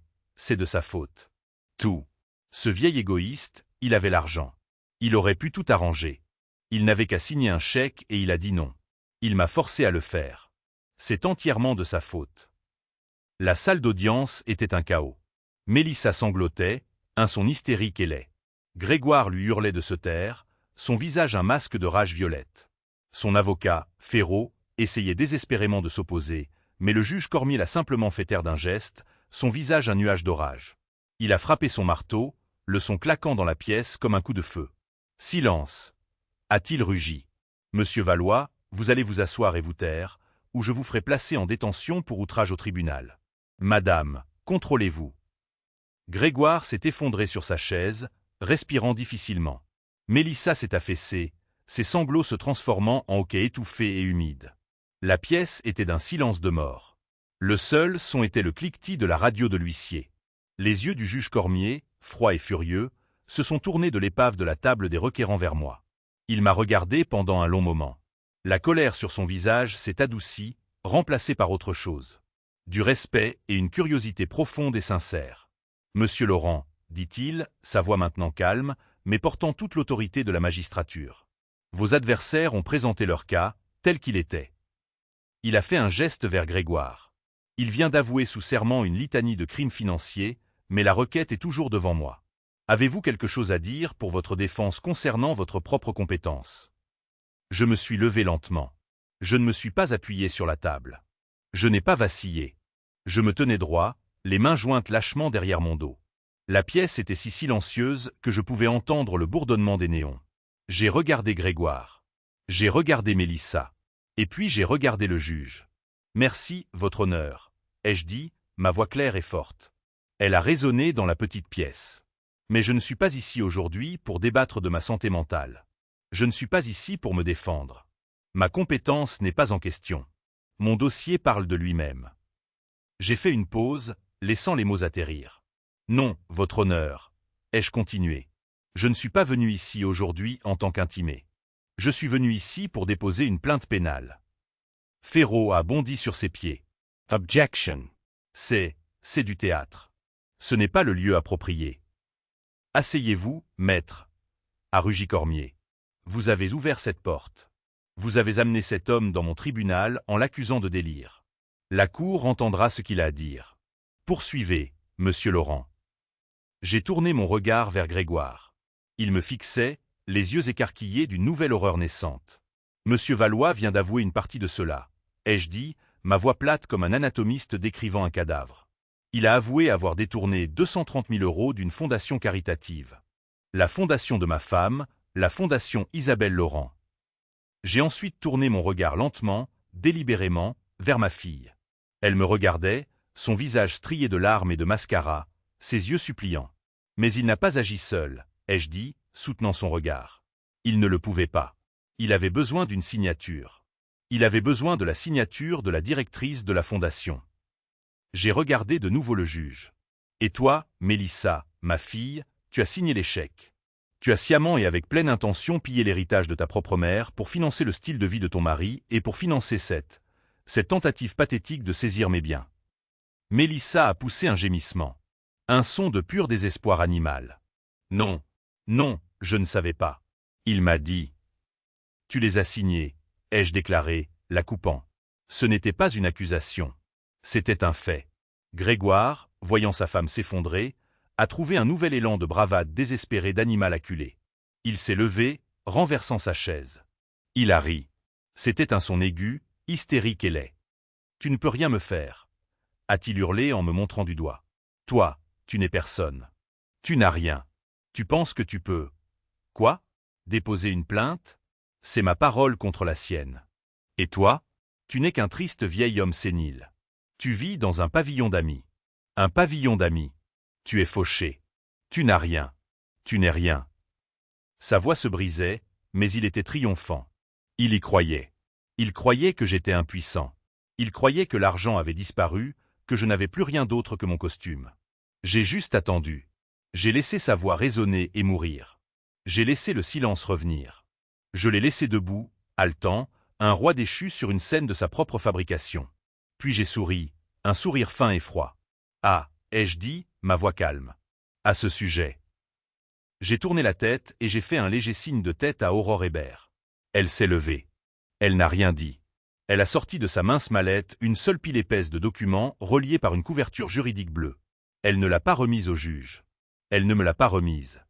Speaker 1: de sa faute. Tout. Ce vieil égoïste, il avait l'argent. Il aurait pu tout arranger. Il n'avait qu'à signer un chèque et il a dit non. Il m'a forcé à le faire. C'est entièrement de sa faute. La salle d'audience était un chaos. Mélissa sanglotait, un son hystérique et laid. Grégoire lui hurlait de se taire, son visage un masque de rage violette. Son avocat, Ferraud, essayait désespérément de s'opposer, mais le juge Cormier l'a simplement fait taire d'un geste, son visage un nuage d'orage. Il a frappé son marteau, le son claquant dans la pièce comme un coup de feu. Silence, a-t-il rugi. Monsieur Valois, vous allez vous asseoir et vous taire, ou je vous ferai placer en détention pour outrage au tribunal. Madame, contrôlez-vous. Grégoire s'est effondré sur sa chaise, respirant difficilement. Mélissa s'est affaissée, ses sanglots se transformant en hoquets étouffés et humides. La pièce était d'un silence de mort. Le seul son était le cliquetis de la radio de l'huissier. Les yeux du juge Cormier, froids et furieux, se sont tournés de l'épave de la table des requérants vers moi. Il m'a regardé pendant un long moment. La colère sur son visage s'est adoucie, remplacée par autre chose. Du respect et une curiosité profonde et sincère. Monsieur Laurent, dit-il, sa voix maintenant calme, mais portant toute l'autorité de la magistrature. Vos adversaires ont présenté leur cas, tel qu'il était. Il a fait un geste vers Grégoire. Il vient d'avouer sous serment une litanie de crimes financiers, mais la requête est toujours devant moi. Avez-vous quelque chose à dire pour votre défense concernant votre propre compétence? Je me suis levé lentement. Je ne me suis pas appuyé sur la table. Je n'ai pas vacillé. Je me tenais droit, les mains jointes lâchement derrière mon dos. La pièce était si silencieuse que je pouvais entendre le bourdonnement des néons. J'ai regardé Grégoire. J'ai regardé Mélissa. Et puis j'ai regardé le juge. Merci, votre honneur, ai-je dit, ma voix claire et forte. Elle a résonné dans la petite pièce. Mais je ne suis pas ici aujourd'hui pour débattre de ma santé mentale. Je ne suis pas ici pour me défendre. Ma compétence n'est pas en question. Mon dossier parle de lui-même. J'ai fait une pause, laissant les mots atterrir. Non, votre honneur, ai-je continué. Je ne suis pas venu ici aujourd'hui en tant qu'intimé. Je suis venu ici pour déposer une plainte pénale. Ferraud a bondi sur ses pieds.
Speaker 2: Objection.
Speaker 1: C'est du théâtre. Ce n'est pas le lieu approprié. Asseyez-vous, maître, a rugi Cormier. Vous avez ouvert cette porte. Vous avez amené cet homme dans mon tribunal en l'accusant de délire. La cour entendra ce qu'il a à dire. Poursuivez, monsieur Laurent. J'ai tourné mon regard vers Grégoire. Il me fixait, les yeux écarquillés d'une nouvelle horreur naissante. Monsieur Valois vient d'avouer une partie de cela, ai-je dit, ma voix plate comme un anatomiste décrivant un cadavre. Il a avoué avoir détourné 230 000 € d'une fondation caritative. La fondation de ma femme, la fondation Isabelle Laurent. J'ai ensuite tourné mon regard lentement, délibérément, vers ma fille. Elle me regardait, son visage strié de larmes et de mascara, ses yeux suppliants. Mais il n'a pas agi seul, ai-je dit, soutenant son regard. Il ne le pouvait pas. Il avait besoin d'une signature. Il avait besoin de la signature de la directrice de la fondation. J'ai regardé de nouveau le juge. Et toi, Mélissa, ma fille, tu as signé l'échec. Tu as sciemment et avec pleine intention pillé l'héritage de ta propre mère pour financer le style de vie de ton mari et pour financer cette tentative pathétique de saisir mes biens. Mélissa a poussé un gémissement. Un son de pur désespoir animal. Non, non, je ne savais pas. Il m'a dit. Tu les as signés, ai-je déclaré, la coupant. Ce n'était pas une accusation. C'était un fait. Grégoire, voyant sa femme s'effondrer, a trouvé un nouvel élan de bravade désespéré d'animal acculé. Il s'est levé, renversant sa chaise. Il a ri. C'était un son aigu, hystérique et laid. « Tu ne peux rien me faire », a-t-il hurlé en me montrant du doigt. « Toi, tu n'es personne. Tu n'as rien. Tu penses que tu peux. » « Quoi ? Déposer une plainte ? C'est ma parole contre la sienne. Et toi ? Tu n'es qu'un triste vieil homme sénile. Tu vis dans un pavillon d'amis. Un pavillon d'amis. Tu es fauché. Tu n'as rien. Tu n'es rien. » Sa voix se brisait, mais il était triomphant. Il y croyait. Il croyait que j'étais impuissant. Il croyait que l'argent avait disparu, que je n'avais plus rien d'autre que mon costume. J'ai juste attendu. J'ai laissé sa voix résonner et mourir. J'ai laissé le silence revenir. Je l'ai laissé debout, haletant, un roi déchu sur une scène de sa propre fabrication. Puis j'ai souri, un sourire fin et froid. Ah, ai-je dit, ma voix calme. À ce sujet. J'ai tourné la tête et j'ai fait un léger signe de tête à Aurore Hébert. Elle s'est levée. Elle n'a rien dit. Elle a sorti de sa mince mallette une seule pile épaisse de documents reliés par une couverture juridique bleue. Elle ne l'a pas remise au juge. Elle ne me l'a pas remise.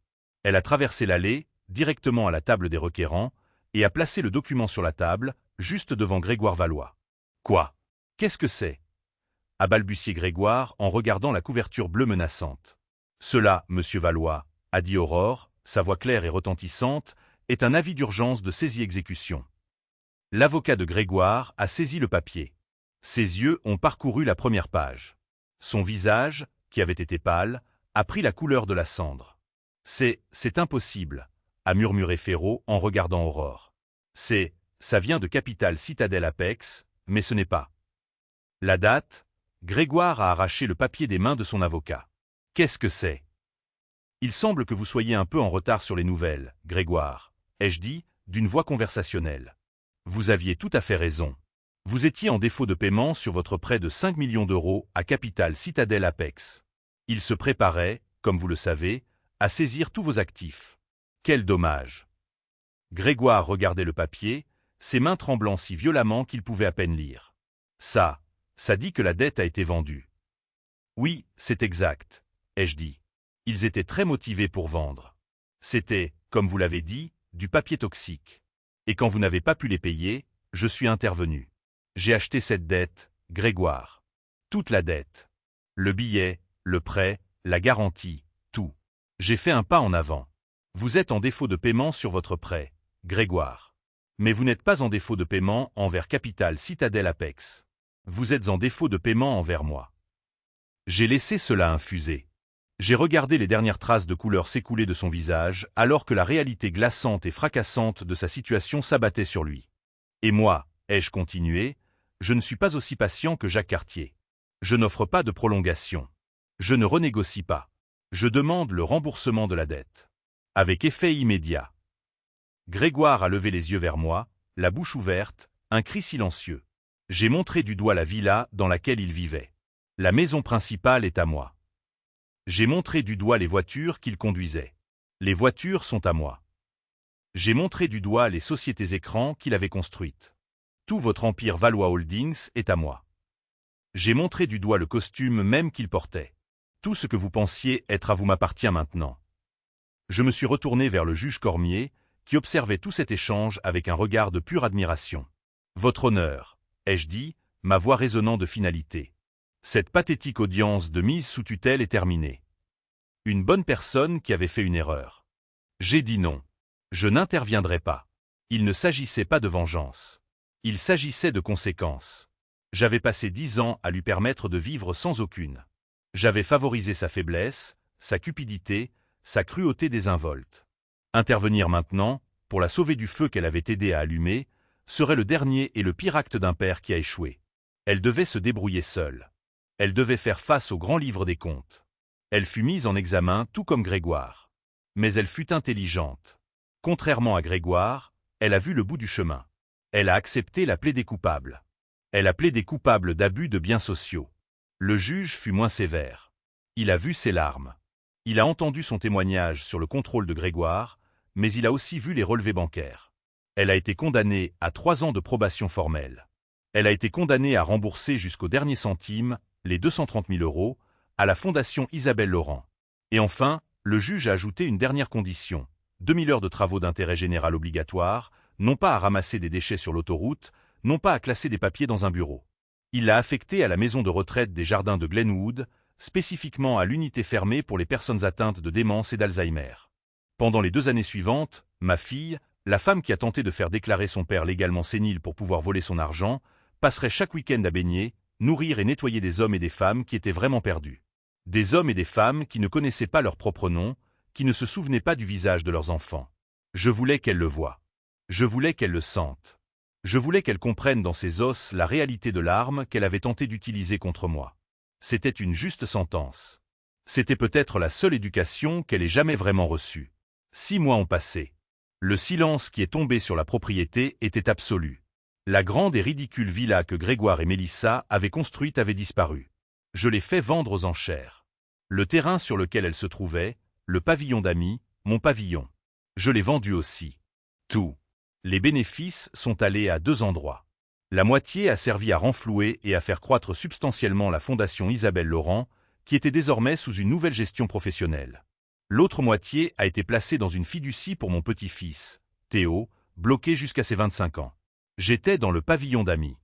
Speaker 1: Elle a traversé l'allée, directement à la table des requérants, et a placé le document sur la table, juste devant Grégoire Valois. « Quoi ? Qu'est-ce que c'est » a balbutié Grégoire en regardant la couverture bleue menaçante. « Cela, monsieur Valois, a dit Aurore, sa voix claire et retentissante, est un avis d'urgence de saisie-exécution. » L'avocat de Grégoire a saisi le papier. Ses yeux ont parcouru la première page. Son visage, qui avait été pâle, a pris la couleur de la cendre. « C'est impossible », a murmuré Ferraud en regardant Aurore. « Ça vient de Capital Citadel Apex, mais ce n'est pas. » La date, Grégoire a arraché le papier des mains de son avocat. « Qu'est-ce que c'est ? » « Il semble que vous soyez un peu en retard sur les nouvelles, Grégoire, ai-je dit, d'une voix conversationnelle. Vous aviez tout à fait raison. Vous étiez en défaut de paiement sur votre prêt de 5 millions d'euros à Capital Citadel Apex. Il se préparait, comme vous le savez, à saisir tous vos actifs. Quel dommage. » Grégoire regardait le papier, ses mains tremblant si violemment qu'il pouvait à peine lire. « Ça dit que la dette a été vendue. »« Oui, c'est exact, ai-je dit. Ils étaient très motivés pour vendre. C'était, comme vous l'avez dit, du papier toxique. Et quand vous n'avez pas pu les payer, je suis intervenu. J'ai acheté cette dette, Grégoire. Toute la dette. Le billet, le prêt, la garantie, tout. J'ai fait un pas en avant. Vous êtes en défaut de paiement sur votre prêt, Grégoire. Mais vous n'êtes pas en défaut de paiement envers Capital Citadel Apex. Vous êtes en défaut de paiement envers moi. J'ai laissé cela infuser. J'ai regardé les dernières traces de couleur s'écouler de son visage, alors que la réalité glaçante et fracassante de sa situation s'abattait sur lui. Et moi, ai-je continué, je ne suis pas aussi patient que Jacques Cartier. Je n'offre pas de prolongation. Je ne renégocie pas. Je demande le remboursement de la dette. Avec effet immédiat. Grégoire a levé les yeux vers moi, la bouche ouverte, un cri silencieux. J'ai montré du doigt la villa dans laquelle il vivait. La maison principale est à moi. J'ai montré du doigt les voitures qu'il conduisait. Les voitures sont à moi. J'ai montré du doigt les sociétés écrans qu'il avait construites. Tout votre empire Valois Holdings est à moi. J'ai montré du doigt le costume même qu'il portait. Tout ce que vous pensiez être à vous m'appartient maintenant. Je me suis retourné vers le juge Cormier, qui observait tout cet échange avec un regard de pure admiration. Votre honneur, ai-je dit, ma voix résonnant de finalité. Cette pathétique audience de mise sous tutelle est terminée. Une bonne personne qui avait fait une erreur. J'ai dit non. Je n'interviendrai pas. Il ne s'agissait pas de vengeance. Il s'agissait de conséquences. J'avais passé 10 ans à lui permettre de vivre sans aucune. J'avais favorisé sa faiblesse, sa cupidité, sa cruauté désinvolte. Intervenir maintenant, pour la sauver du feu qu'elle avait aidé à allumer, serait le dernier et le pire acte d'un père qui a échoué. Elle devait se débrouiller seule. Elle devait faire face au grand livre des comptes. Elle fut mise en examen tout comme Grégoire. Mais elle fut intelligente. Contrairement à Grégoire, elle a vu le bout du chemin. Elle a accepté la plaidé coupable. Elle a plaidé coupable d'abus de biens sociaux. Le juge fut moins sévère. Il a vu ses larmes. Il a entendu son témoignage sur le contrôle de Grégoire, mais il a aussi vu les relevés bancaires. Elle a été condamnée à 3 ans de probation formelle. Elle a été condamnée à rembourser jusqu'au dernier centime les 230 000 € à la Fondation Isabelle Laurent. Et enfin, le juge a ajouté une dernière condition, 2000 heures de travaux d'intérêt général obligatoires, non pas à ramasser des déchets sur l'autoroute, non pas à classer des papiers dans un bureau. Il l'a affecté à la maison de retraite des jardins de Glenwood, spécifiquement à l'unité fermée pour les personnes atteintes de démence et d'Alzheimer. Pendant les 2 années suivantes, ma fille, la femme qui a tenté de faire déclarer son père légalement sénile pour pouvoir voler son argent, passerait chaque week-end à baigner, nourrir et nettoyer des hommes et des femmes qui étaient vraiment perdus. Des hommes et des femmes qui ne connaissaient pas leur propre nom, qui ne se souvenaient pas du visage de leurs enfants. Je voulais qu'elle le voie. Je voulais qu'elle le sente. Je voulais qu'elle comprenne dans ses os la réalité de l'arme qu'elle avait tenté d'utiliser contre moi. C'était une juste sentence. C'était peut-être la seule éducation qu'elle ait jamais vraiment reçue. 6 mois ont passé. Le silence qui est tombé sur la propriété était absolu. La grande et ridicule villa que Grégoire et Mélissa avaient construite avait disparu. Je l'ai fait vendre aux enchères. Le terrain sur lequel elle se trouvait, le pavillon d'amis, mon pavillon. Je l'ai vendu aussi. Tout. Les bénéfices sont allés à 2 endroits. La moitié a servi à renflouer et à faire croître substantiellement la Fondation Isabelle Laurent, qui était désormais sous une nouvelle gestion professionnelle. L'autre moitié a été placée dans une fiducie pour mon petit-fils, Théo, bloqué jusqu'à ses 25 ans. J'étais dans le pavillon d'amis.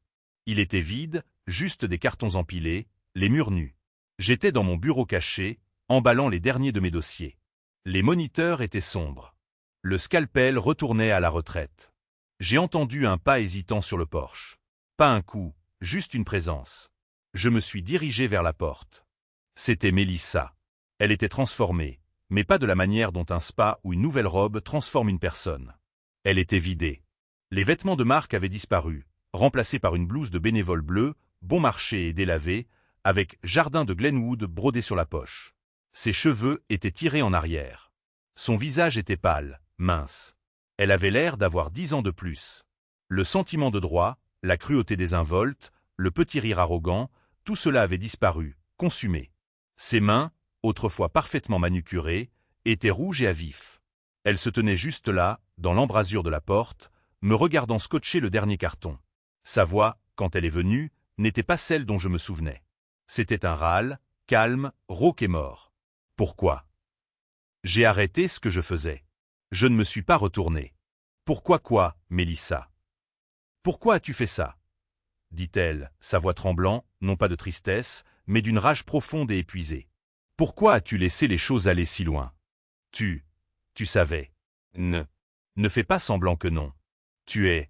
Speaker 1: Il était vide, juste des cartons empilés, les murs nus. J'étais dans mon bureau caché, emballant les derniers de mes dossiers. Les moniteurs étaient sombres. Le scalpel retournait à la retraite. J'ai entendu un pas hésitant sur le porche. Pas un coup, juste une présence. Je me suis dirigé vers la porte. C'était Mélissa. Elle était transformée, mais pas de la manière dont un spa ou une nouvelle robe transforme une personne. Elle était vidée. Les vêtements de marque avaient disparu, remplacés par une blouse de bénévole bleue, bon marché et délavée, avec jardin de Glenwood brodé sur la poche. Ses cheveux étaient tirés en arrière. Son visage était pâle, mince. Elle avait l'air d'avoir 10 ans de plus. Le sentiment de droit, la cruauté désinvolte, le petit rire arrogant, tout cela avait disparu, consumé. Ses mains, autrefois parfaitement manucurées, étaient rouges et à vif. Elle se tenait juste là, dans l'embrasure de la porte, me regardant scotcher le dernier carton. Sa voix, quand elle est venue, n'était pas celle dont je me souvenais. C'était un râle, calme, rauque et mort. Pourquoi? J'ai arrêté ce que je faisais. Je ne me suis pas retourné. Pourquoi quoi, Mélissa? Pourquoi as-tu fait ça? Dit-elle, sa voix tremblant, non pas de tristesse, mais d'une rage profonde et épuisée. Pourquoi as-tu laissé les choses aller si loin? Tu savais. Ne fais pas semblant que non. Tu es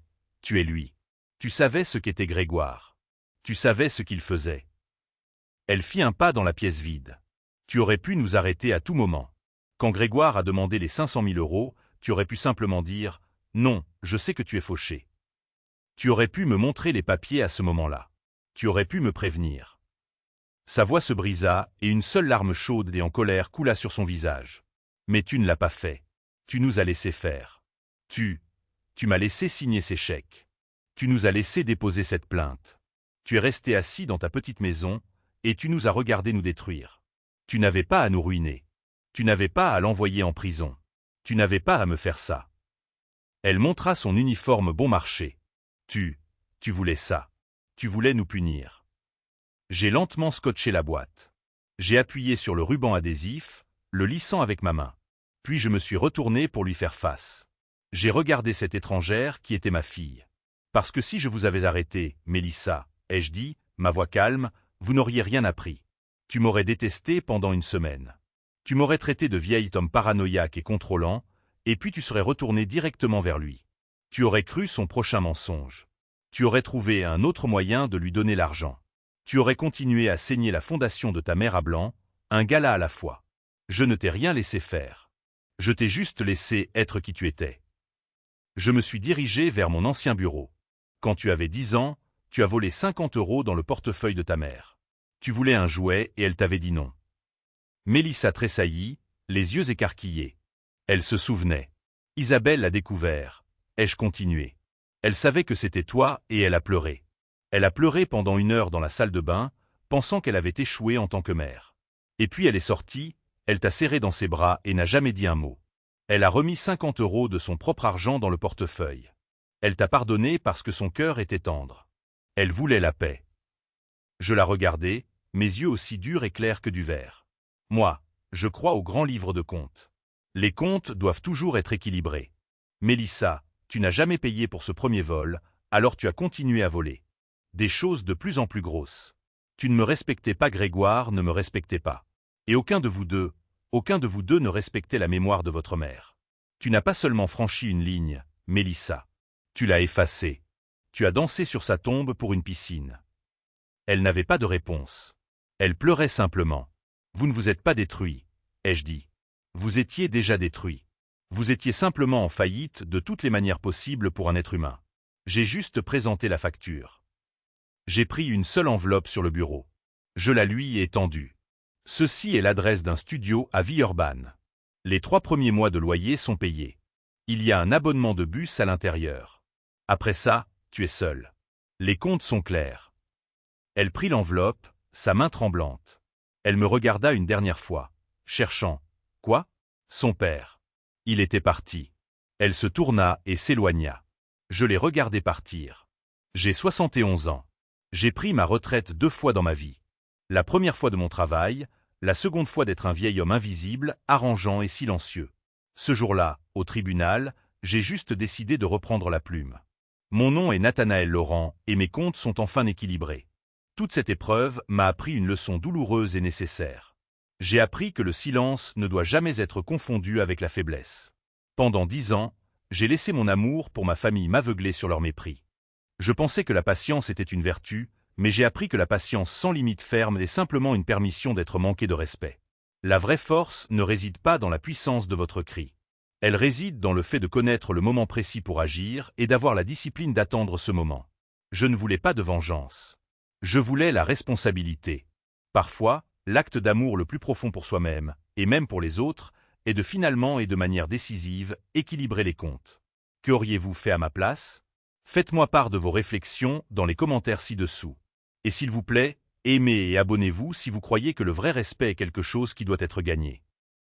Speaker 1: lui. Tu savais ce qu'était Grégoire. Tu savais ce qu'il faisait. Elle fit un pas dans la pièce vide. Tu aurais pu nous arrêter à tout moment. Quand Grégoire a demandé les 500 000 euros, tu aurais pu simplement dire « Non, je sais que tu es fauché ». Tu aurais pu me montrer les papiers à ce moment-là. Tu aurais pu me prévenir. Sa voix se brisa et une seule larme chaude et en colère coula sur son visage. Mais tu ne l'as pas fait. Tu nous as laissé faire. Tu m'as laissé signer ces chèques. Tu nous as laissé déposer cette plainte. Tu es resté assis dans ta petite maison et tu nous as regardé nous détruire. Tu n'avais pas à nous ruiner. Tu n'avais pas à l'envoyer en prison. Tu n'avais pas à me faire ça. Elle montra son uniforme bon marché. Tu voulais ça. Tu voulais nous punir. J'ai lentement scotché la boîte. J'ai appuyé sur le ruban adhésif, le lissant avec ma main. Puis je me suis retourné pour lui faire face. J'ai regardé cette étrangère qui était ma fille. Parce que si je vous avais arrêté, Mélissa, ai-je dit, ma voix calme, vous n'auriez rien appris. Tu m'aurais détesté pendant une semaine. Tu m'aurais traité de vieil homme paranoïaque et contrôlant, et puis tu serais retourné directement vers lui. Tu aurais cru son prochain mensonge. Tu aurais trouvé un autre moyen de lui donner l'argent. Tu aurais continué à saigner la fondation de ta mère à blanc, un gala à la fois. Je ne t'ai rien laissé faire. Je t'ai juste laissé être qui tu étais. Je me suis dirigé vers mon ancien bureau. Quand tu avais 10 ans, tu as volé 50 euros dans le portefeuille de ta mère. Tu voulais un jouet et elle t'avait dit non. Mélissa tressaillit, les yeux écarquillés. Elle se souvenait. Isabelle l'a découvert. Ai-je continué? Elle savait que c'était toi et elle a pleuré. Elle a pleuré pendant 1 heure dans la salle de bain, pensant qu'elle avait échoué en tant que mère. Et puis elle est sortie, elle t'a serré dans ses bras et n'a jamais dit un mot. Elle a remis 50 euros de son propre argent dans le portefeuille. Elle t'a pardonné parce que son cœur était tendre. Elle voulait la paix. Je la regardais, mes yeux aussi durs et clairs que du verre. Moi, je crois aux grands livres de contes. Les contes doivent toujours être équilibrés. Mélissa, tu n'as jamais payé pour ce premier vol, alors tu as continué à voler. Des choses de plus en plus grosses. Tu ne me respectais pas, Grégoire ne me respectait pas. Et aucun de vous deux ne respectait la mémoire de votre mère. Tu n'as pas seulement franchi une ligne, Mélissa. Tu l'as effacée. Tu as dansé sur sa tombe pour une piscine. Elle n'avait pas de réponse. Elle pleurait simplement. Vous ne vous êtes pas détruit, ai-je dit. Vous étiez déjà détruit. Vous étiez simplement en faillite de toutes les manières possibles pour un être humain. J'ai juste présenté la facture. J'ai pris une seule enveloppe sur le bureau. Je la lui ai tendue. Ceci est l'adresse d'un studio à Villeurbanne. Les 3 premiers mois de loyer sont payés. Il y a un abonnement de bus à l'intérieur. Après ça, tu es seul. Les comptes sont clairs. Elle prit l'enveloppe, sa main tremblante. Elle me regarda une dernière fois, cherchant. Quoi? Son père. Il était parti. Elle se tourna et s'éloigna. Je l'ai regardé partir. J'ai 71 ans. J'ai pris ma retraite 2 fois dans ma vie. La première fois de mon travail, la seconde fois d'être un vieil homme invisible, arrangeant et silencieux. Ce jour-là, au tribunal, j'ai juste décidé de reprendre la plume. Mon nom est Nathanaël Laurent et mes comptes sont enfin équilibrés. Toute cette épreuve m'a appris une leçon douloureuse et nécessaire. J'ai appris que le silence ne doit jamais être confondu avec la faiblesse. Pendant 10 ans, j'ai laissé mon amour pour ma famille m'aveugler sur leur mépris. Je pensais que la patience était une vertu, mais j'ai appris que la patience sans limite ferme est simplement une permission d'être manqué de respect. La vraie force ne réside pas dans la puissance de votre cri. Elle réside dans le fait de connaître le moment précis pour agir et d'avoir la discipline d'attendre ce moment. Je ne voulais pas de vengeance. Je voulais la responsabilité. Parfois, l'acte d'amour le plus profond pour soi-même, et même pour les autres, est de finalement et de manière décisive équilibrer les comptes. Qu'auriez-vous fait à ma place? Faites-moi part de vos réflexions dans les commentaires ci-dessous. Et s'il vous plaît, aimez et abonnez-vous si vous croyez que le vrai respect est quelque chose qui doit être gagné.